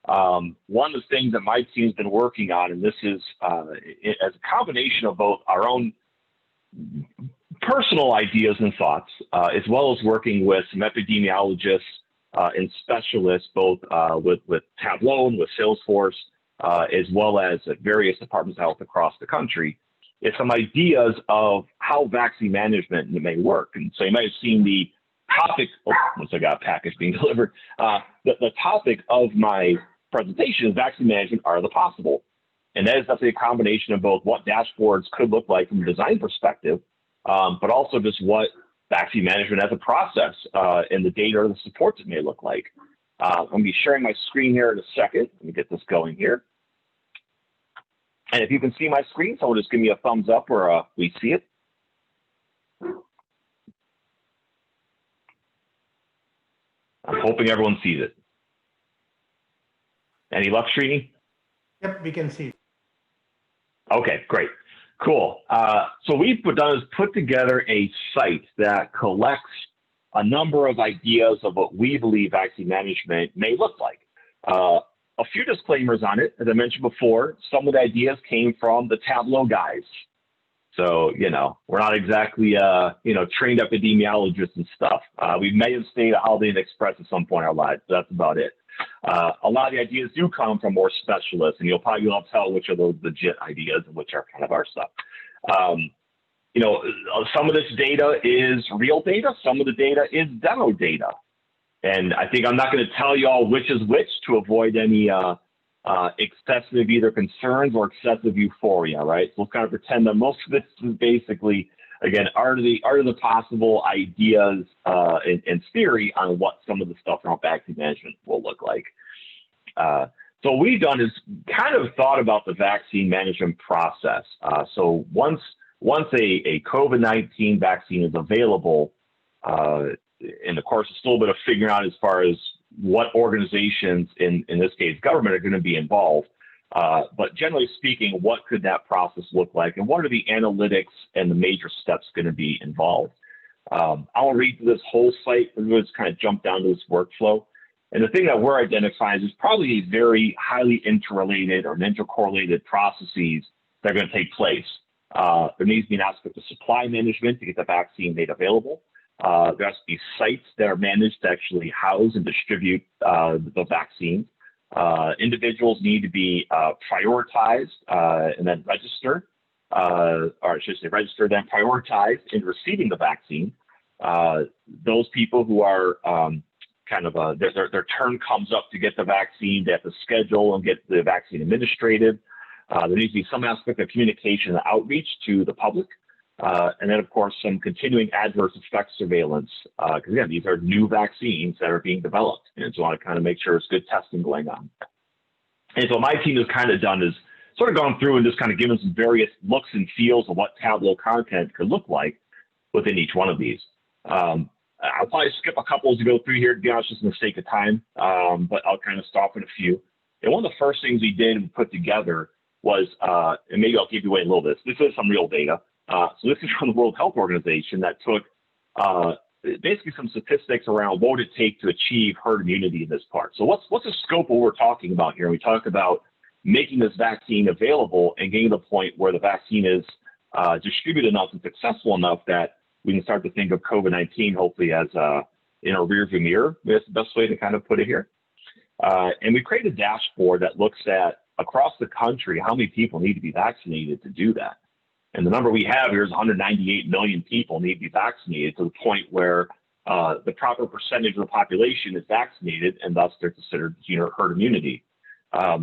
G: One of the things that my team's been working on, and this is as a combination of both our own personal ideas and thoughts, as well as working with some epidemiologists and specialists, both with Tableau and with Salesforce, as well as at various departments of health across the country, is some ideas of how vaccine management may work. And so you might have seen the topic, once I got a package being delivered, the topic of my presentation is vaccine management are the possible. And that is definitely a combination of both what dashboards could look like from a design perspective, but also just what vaccine management as a process and the data or the supports it may look like. I'm going to be sharing my screen here in a second. Let me get this going here. And if you can see my screen, someone just give me a thumbs up or we see it. I'm hoping everyone sees it. Any luck, Srini?
A: Yep, we can see.
G: Okay, great. Cool. So we've done is put together a site that collects a number of ideas of what we believe vaccine management may look like. A few disclaimers on it. As I mentioned before, some of the ideas came from the Tableau guys. So, you know, we're not exactly, you know, trained epidemiologists and stuff. We may have stayed at Holiday Inn Express at some point in our lives, but that's about it. A lot of the ideas do come from more specialists, and you'll probably be able to tell which are those legit ideas and which are kind of our stuff. You know, some of this data is real data. Some of the data is demo data. And I think I'm not going to tell you all which is which to avoid any excessive either concerns or excessive euphoria, right? So we'll kind of pretend that most of this is basically, again, are the possible ideas and theory on what some of the stuff around vaccine management will look like. So what we've done is kind of thought about the vaccine management process. So once a COVID-19 vaccine is available, and of course, it's still a bit of figuring out as far as what organizations, in this case, government, are going to be involved. But generally speaking, what could that process look like? And what are the analytics and the major steps going to be involved? I'll read through this whole site and just kind of jump down to this workflow. And the thing that we're identifying is probably a very highly interrelated or intercorrelated processes that are going to take place. There needs to be an aspect of supply management to get the vaccine made available. There has to be sites that are managed to actually house and distribute the vaccine. Individuals need to be prioritized and then register, or I should say register, then prioritized in receiving the vaccine. Those people who are kind of, their turn comes up to get the vaccine, they have to schedule and get the vaccine administrated. There needs to be some aspect of communication and outreach to the public. And then, of course, some continuing adverse effects surveillance, because again, these are new vaccines that are being developed, and so I want to kind of make sure there's good testing going on. And so my team has kind of done is sort of gone through and just kind of given some various looks and feels of what Tableau content could look like within each one of these. I'll probably skip a couple to go through here, to be honest, just in the sake of time, but I'll kind of stop at a few. And one of the first things we did and put together was, and maybe I'll give you away a little bit, this is some real data. So this is from the World Health Organization that took basically some statistics around what would it take to achieve herd immunity in this part. So what's the scope of what we're talking about here? We talk about making this vaccine available and getting to the point where the vaccine is distributed enough and successful enough that we can start to think of COVID-19 hopefully as in a rearview mirror. That's the best way to kind of put it here. And we created a dashboard that looks at across the country how many people need to be vaccinated to do that. And the number we have here is 198 million people need to be vaccinated to the point where the proper percentage of the population is vaccinated, and thus they're considered herd immunity.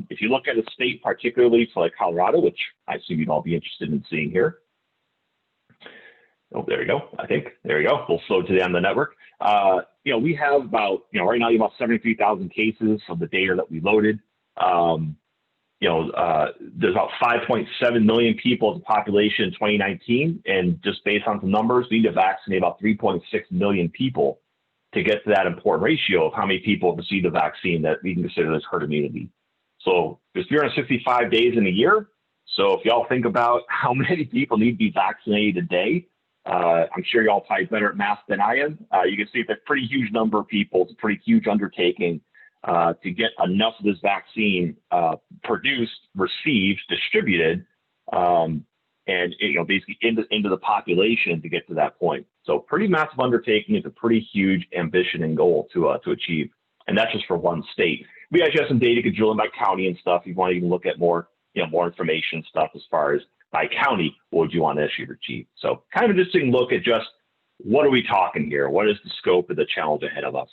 G: If you look at a state, particularly for like Colorado, which I assume you'd all be interested in seeing here. Oh, there you go. I think there you go. We'll slow to the end of the network. You know, we have about, right now you have about 73,000 cases of the data that we loaded. There's about 5.7 million people as a population in 2019. And just based on some numbers, we need to vaccinate about 3.6 million people to get to that important ratio of how many people receive the vaccine that we can consider as herd immunity. So there's 365 days in a year. So if y'all think about how many people need to be vaccinated a day, I'm sure y'all probably better at math than I am. You can see it's a pretty huge number of people. It's a pretty huge undertaking to get enough of this vaccine produced, received, distributed, and basically into the population to get to that point. So pretty massive undertaking. It's a pretty huge ambition and goal to achieve, and that's just for one state. We actually have some data could drill in by county and stuff. You want to even look at more information stuff as far as by county, what would you want to issue to achieve? So kind of an interesting look at just what are we talking here? What is the scope of the challenge ahead of us?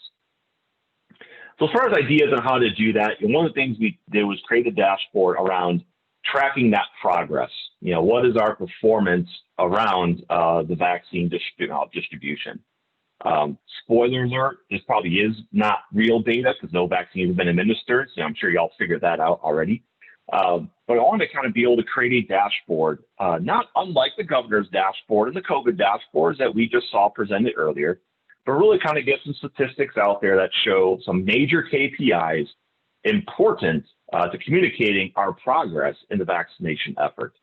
G: So as far as ideas on how to do that, one of the things we did was create a dashboard around tracking that progress. What is our performance around the vaccine distribution? Spoiler alert, this probably is not real data because no vaccine has been administered. So I'm sure y'all figured that out already. But I want to kind of be able to create a dashboard, not unlike the governor's dashboard and the COVID dashboards that we just saw presented earlier, but really kind of get some statistics out there that show some major KPIs important to communicating our progress in the vaccination effort.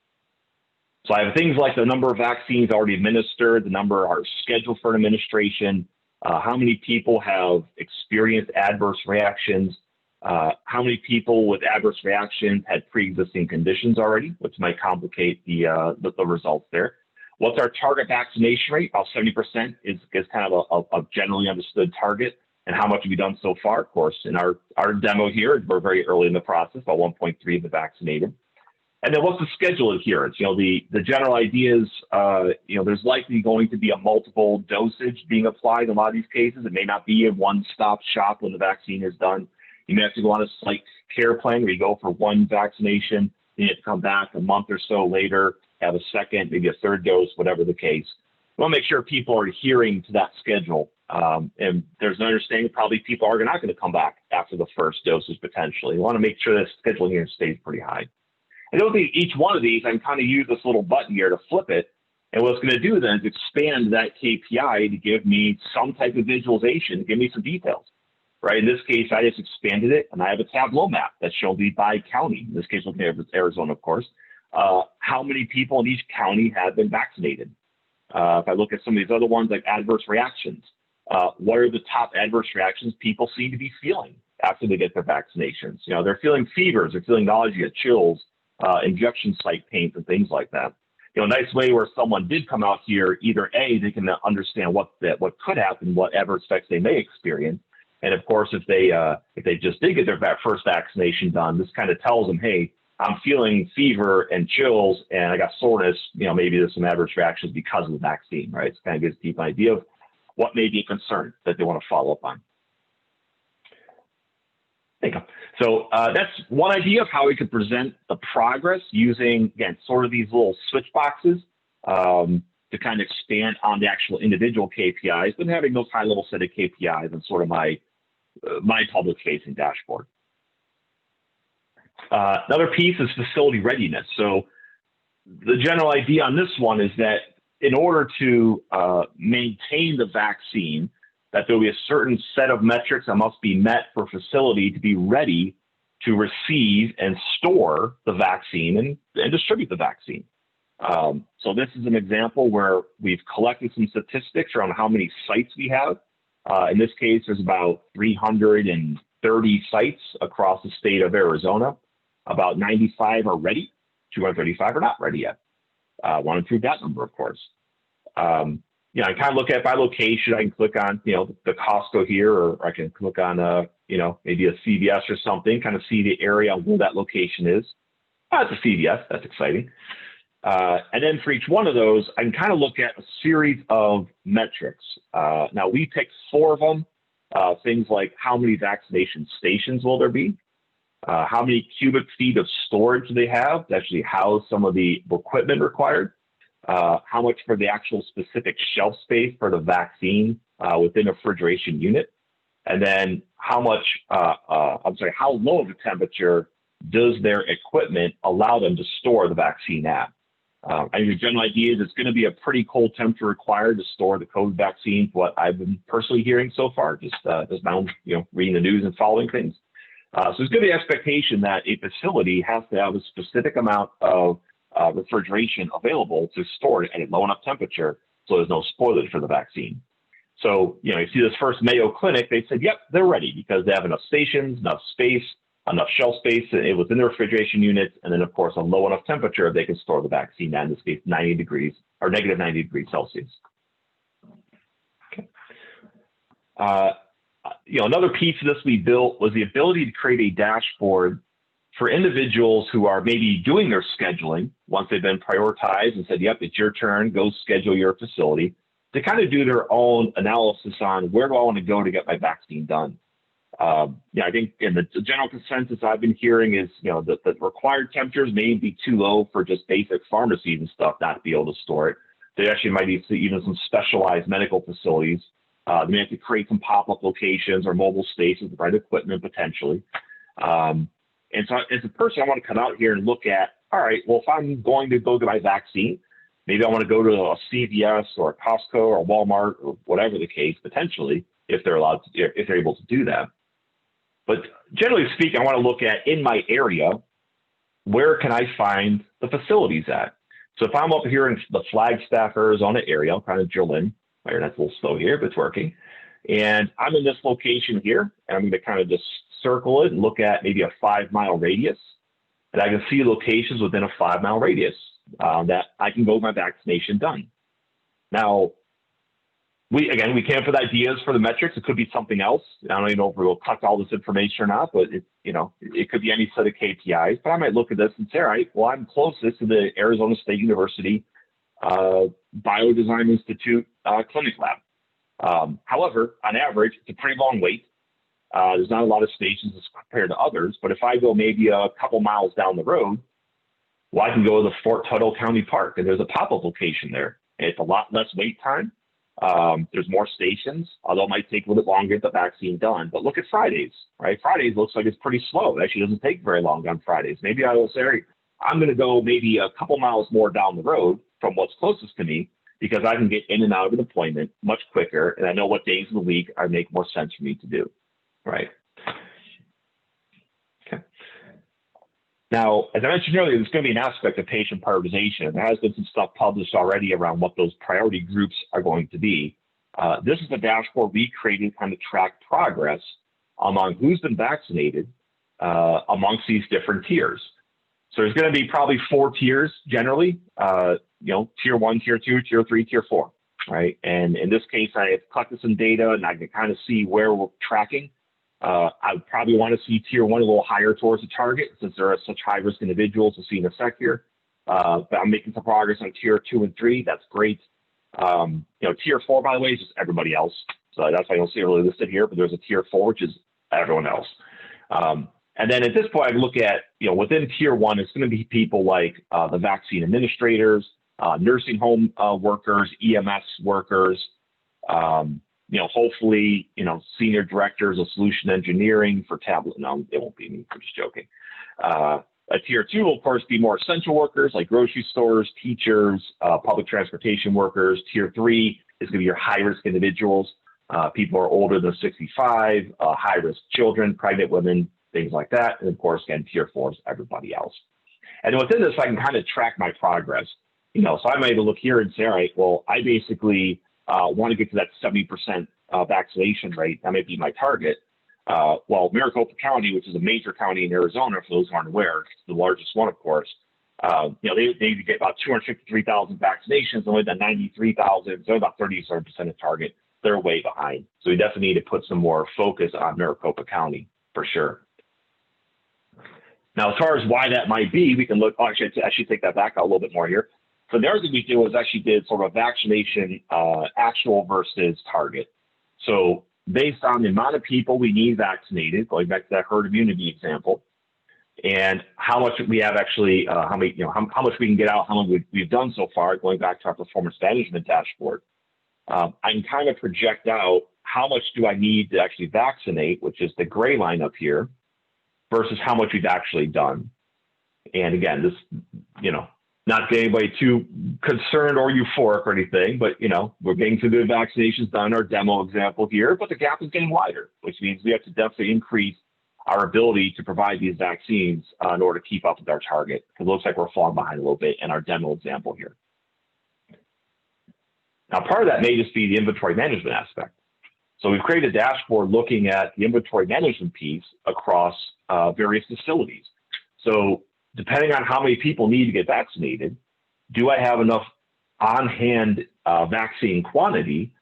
G: So I have things like the number of vaccines already administered, the number are scheduled for administration, how many people have experienced adverse reactions, how many people with adverse reactions had pre-existing conditions already, which might complicate the results there. What's our target vaccination rate? About 70% is kind of a generally understood target. And how much have we done so far? Of course, in our demo here, we're very early in the process, about 1.3 of the vaccinated. And then what's the schedule adherence? You know, the general idea is, you know, there's likely going to be a multiple dosage being applied in a lot of these cases. It may not be a one-stop shop when the vaccine is done. You may have to go on a site care plan where you go for one vaccination, then you have to come back a month or so later, have a second, maybe a third dose, whatever the case. We want to make sure people are adhering to that schedule. And there's an understanding probably people are not going to come back after the first dosage potentially. We want to make sure that schedule here stays pretty high. I don't think each one of these, I can kind of use this little button here to flip it. And what it's going to do then is expand that KPI to give me some type of visualization, to give me some details, right? In this case, I just expanded it and I have a Tableau map that shows me by county. In this case, looking at Arizona, of course, how many people in each county have been vaccinated. If I look at some of these other ones like adverse reactions, what are the top adverse reactions people seem to be feeling after they get their vaccinations? You know, they're feeling fevers, they're feeling nausea, chills, injection site pains and things like that. You know, a nice way where someone did come out here, either A, they can understand what could happen, what adverse effects they may experience. And of course, if they just did get their first vaccination done, this kind of tells them, hey, I'm feeling fever and chills and I got soreness, you know, maybe there's some adverse reactions because of the vaccine, right? It kind of gives people an idea of what may be a concern that they want to follow up on. There you go. So that's one idea of how we could present the progress using, again, sort of these little switch boxes to kind of expand on the actual individual KPIs, but having those high-level set of KPIs and sort of my public-facing dashboard. Another piece is facility readiness. So the general idea on this one is that in order to maintain the vaccine, that there will be a certain set of metrics that must be met for facility to be ready to receive and store the vaccine and distribute the vaccine. So this is an example where we've collected some statistics around how many sites we have. In this case, there's about 330 sites across the state of Arizona. About 95 are ready, 235 are not ready yet. Want to improve that number, of course. You know, I kind of look at by location. I can click on, you know, the Costco here, or I can click on, you know, maybe a CVS or something, kind of see the area where that location is. It's a CVS, that's exciting. And then for each one of those, I can kind of look at a series of metrics. Now, we picked 4 of them, things like how many vaccination stations will there be? How many cubic feet of storage do they have to actually house some of the equipment required? How much for the actual specific shelf space for the vaccine within a refrigeration unit? And then how much, how low of a temperature does their equipment allow them to store the vaccine at? I think the general idea is it's going to be a pretty cold temperature required to store the COVID vaccine, what I've been personally hearing so far, just my own, you know, reading the news and following things. So there's going to be an expectation that a facility has to have a specific amount of refrigeration available to store it at a low enough temperature so there's no spoilage for the vaccine. So, you know, you see this first Mayo Clinic, they said, yep, they're ready because they have enough stations, enough space, enough shelf space within the refrigeration units, and then, of course, a low enough temperature they can store the vaccine at, in this case, 90 degrees or negative 90 degrees Celsius. Okay. You know, another piece of this we built was the ability to create a dashboard for individuals who are maybe doing their scheduling once they've been prioritized and said, yep, it's your turn, go schedule your facility, to kind of do their own analysis on where do I want to go to get my vaccine done. Yeah, I think in the general consensus I've been hearing is, you know, the required temperatures may be too low for just basic pharmacies and stuff not to be able to store it. They actually might need to even some specialized medical facilities They may have to create some pop-up locations or mobile stations, the right equipment potentially. And so as a person, I want to come out here and look at, all right, well, if I'm going to go get my vaccine, maybe I want to go to a CVS or a Costco or a Walmart or whatever the case, potentially, if they're allowed to, if they're able to do that. But generally speaking, I want to look at in my area, where can I find the facilities at? So if I'm up here in the Flagstaff, Arizona area, I'll kind of drill in. My internet's a little slow here, but it's working. And I'm in this location here, and I'm going to kind of just circle it and look at maybe a 5-mile radius. And I can see locations within a 5-mile radius that I can go get my vaccination done. Now, we came up with ideas for the metrics. It could be something else. I don't even know if we'll collect all this information or not, but it could be any set of KPIs. But I might look at this and say, all right, well, I'm closest to the Arizona State University Biodesign Institute clinic lab. However, on average, it's a pretty long wait. There's not a lot of stations as compared to others, but if I go maybe a couple miles down the road, well, I can go to the Fort Tuttle County Park, and there's a pop-up location there. And it's a lot less wait time. There's more stations, although it might take a little bit longer to get the vaccine done. But look at Fridays, right? Fridays looks like it's pretty slow. It actually doesn't take very long on Fridays. Maybe I will say, I'm going to go maybe a couple miles more down the road from what's closest to me, because I can get in and out of an appointment much quicker, and I know what days of the week are make more sense for me to do, right? Okay. Now, as I mentioned earlier, there's going to be an aspect of patient prioritization. There has been some stuff published already around what those priority groups are going to be. This is a dashboard we created to kind of track progress among who's been vaccinated amongst these different tiers. So there's going to be probably 4 tiers generally, tier 1, tier 2, tier 3, tier 4, right? And in this case, I have collected some data and I can kind of see where we're tracking. I would probably want to see tier 1 a little higher towards the target, since there are such high-risk individuals to see in a sec here. But I'm making some progress on tier 2 and 3. That's great. Tier 4, by the way, is just everybody else. So that's why you don't see it really listed here, but there's a tier 4, which is everyone else. And then at this point, I look at, within tier 1, it's going to be people like the vaccine administrators, nursing home workers, EMS workers, hopefully, senior directors of solution engineering for Tableau. No, it won't be me. I'm just joking. A tier 2 will, of course, be more essential workers like grocery stores, teachers, public transportation workers. Tier 3 is going to be your high-risk individuals, people who are older than 65, high-risk children, pregnant women, things like that. And of course, again, tier 4 is everybody else. And within this, I can kind of track my progress. So I might look here and say, all right, well, I basically want to get to that 70% vaccination rate. That might be my target. Well, Maricopa County, which is a major county in Arizona, for those who aren't aware, it's the largest one, of course. They get about 253,000 vaccinations, only done 93,000. So about 37% of target. They're way behind. So we definitely need to put some more focus on Maricopa County for sure. Now, as far as why that might be, we can look. Oh, I should take that back out a little bit more here. So the other thing we did was actually did sort of a vaccination actual versus target. So based on the amount of people we need vaccinated, going back to that herd immunity example, and how much we have actually, how much we can get out, how much we've done so far, going back to our performance management dashboard, I can kind of project out how much do I need to actually vaccinate, which is the gray line up here, versus how much we've actually done. And again, this, not getting anybody too concerned or euphoric or anything, but, we're getting some good vaccinations done, our demo example here, but the gap is getting wider, which means we have to definitely increase our ability to provide these vaccines in order to keep up with our target. It looks like we're falling behind a little bit in our demo example here. Now, part of that may just be the inventory management aspect. So we've created a dashboard looking at the inventory management piece across various facilities. So depending on how many people need to get vaccinated, do I have enough on-hand vaccine quantity?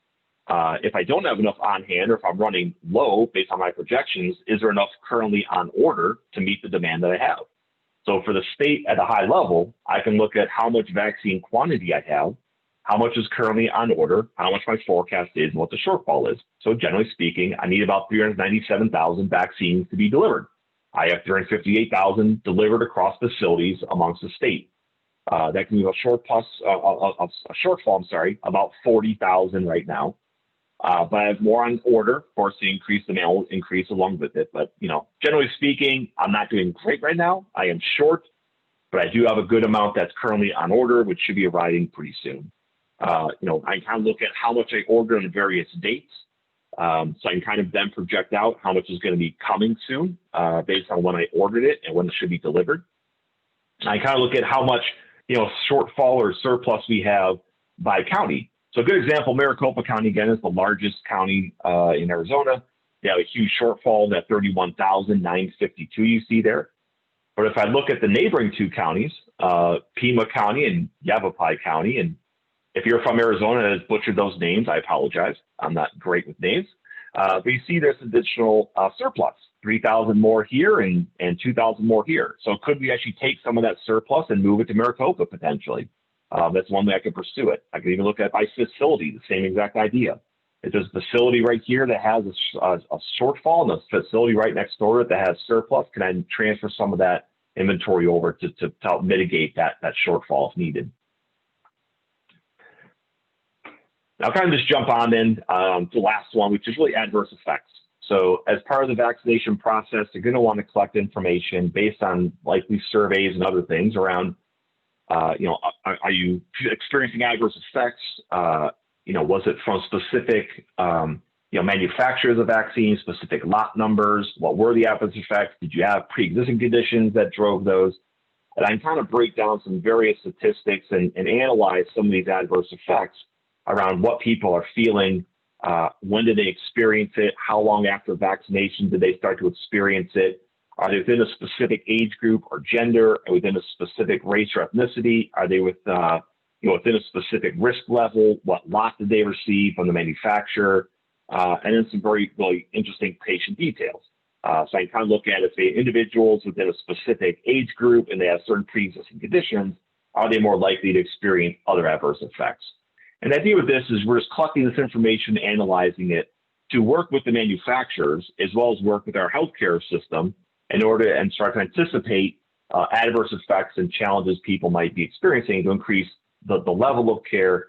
G: If I don't have enough on hand, or if I'm running low based on my projections, is there enough currently on order to meet the demand that I have? So for the state at a high level, I can look at how much vaccine quantity I have, how much is currently on order, how much my forecast is, and what the shortfall is. So generally speaking, I need about 397,000 vaccines to be delivered. I have 358,000 delivered across facilities amongst the state. That can be a shortfall, about 40,000 right now. But I have more on order. Of course, the increase demand will increase along with it. But, generally speaking, I'm not doing great right now. I am short, but I do have a good amount that's currently on order, which should be arriving pretty soon. I kind of look at how much I ordered on various dates. So I can kind of then project out how much is going to be coming soon based on when I ordered it and when it should be delivered. And I kind of look at how much, shortfall or surplus we have by county. So a good example, Maricopa County, again, is the largest county in Arizona. They have a huge shortfall, that 31,952 you see there. But if I look at the neighboring two counties, Pima County and Yavapai County, and if you're from Arizona and has butchered those names, I apologize. I'm not great with names. But you see there's additional surplus, 3,000 more here and 2,000 more here. So could we actually take some of that surplus and move it to Maricopa potentially? That's one way I could pursue it. I could even look at by facility, the same exact idea. If there's a facility right here that has a shortfall and a facility right next door that has surplus, can I transfer some of that inventory over to help mitigate that shortfall if needed? I'll kind of just jump on in to the last one, which is really adverse effects. So as part of the vaccination process, you're going to want to collect information based on likely surveys and other things around, are you experiencing adverse effects? Was it from specific, manufacturers of vaccines, specific lot numbers? What were the adverse effects? Did you have pre-existing conditions that drove those? And I can kind of break down some various statistics and analyze some of these adverse effects around what people are feeling, when did they experience it, how long after vaccination did they start to experience it, are they within a specific age group or gender, or within a specific race or ethnicity, are they within a specific risk level, what lot did they receive from the manufacturer, and then some very, really interesting patient details. So I can kind of look at if individuals within a specific age group and they have certain pre-existing conditions, are they more likely to experience other adverse effects? And the idea with this is we're just collecting this information, analyzing it to work with the manufacturers as well as work with our healthcare system in order and start to anticipate adverse effects and challenges people might be experiencing to increase the level of care,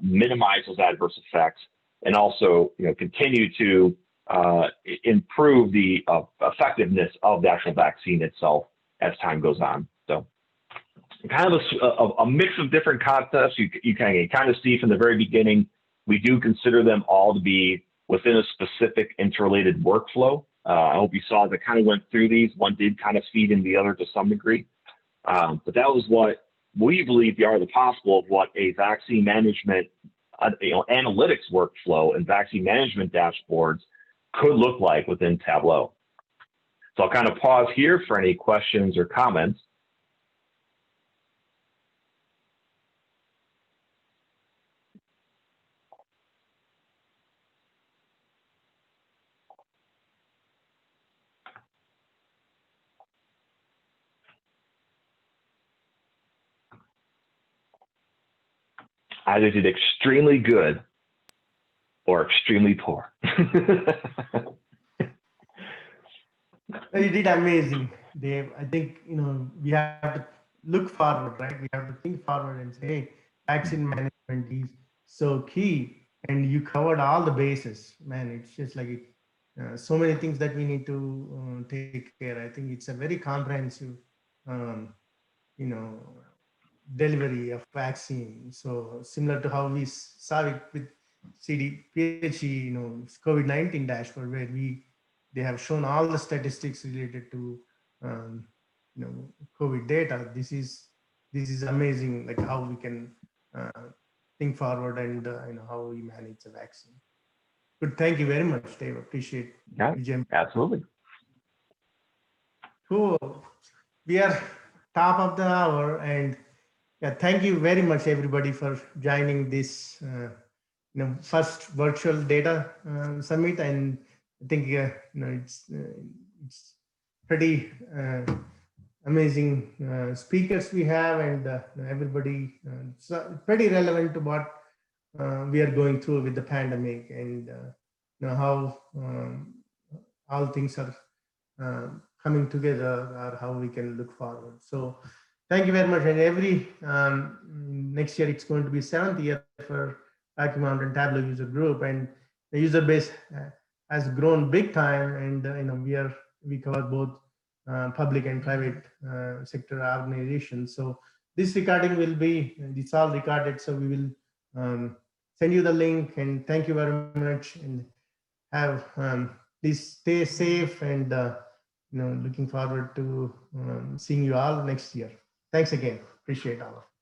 G: minimize those adverse effects, and also continue to improve the effectiveness of the actual vaccine itself as time goes on. So kind of a mix of different concepts. You can kind of see from the very beginning, we do consider them all to be within a specific interrelated workflow. I hope you saw as I kind of went through these, one did kind of feed in the other to some degree. But that was what we believe the art of the possible of what a vaccine management, analytics workflow and vaccine management dashboards could look like within Tableau. So I'll kind of pause here for any questions or comments. Either did extremely good or extremely poor.
A: You did amazing, Dave. I think, we have to look forward, right? We have to think forward and say, hey, vaccine management is so key. And you covered all the bases, man. It's just like so many things that we need to take care. I think it's a very comprehensive, delivery of vaccine. So similar to how we saw it with CDPHE, COVID-19 dashboard, where they have shown all the statistics related to COVID data. This is amazing, like how we can think forward and how we manage the vaccine. Good, thank you very much, Dave. Appreciate you jumping.
G: Absolutely.
A: Cool. We are top of the hour, and thank you very much, everybody, for joining this first virtual data summit. And I think it's pretty amazing speakers we have, and everybody so pretty relevant to what we are going through with the pandemic, and how all things are coming together, or how we can look forward. So thank you very much. And every next year, it's going to be 7th year for Rocky Mountain Tableau user group. And the user base has grown big time, and we cover both public and private sector organizations. So this recording will be, it's all recorded, so we will send you the link, and thank you very much, and have please stay safe, and looking forward to seeing you all next year. Thanks again. Appreciate all of it.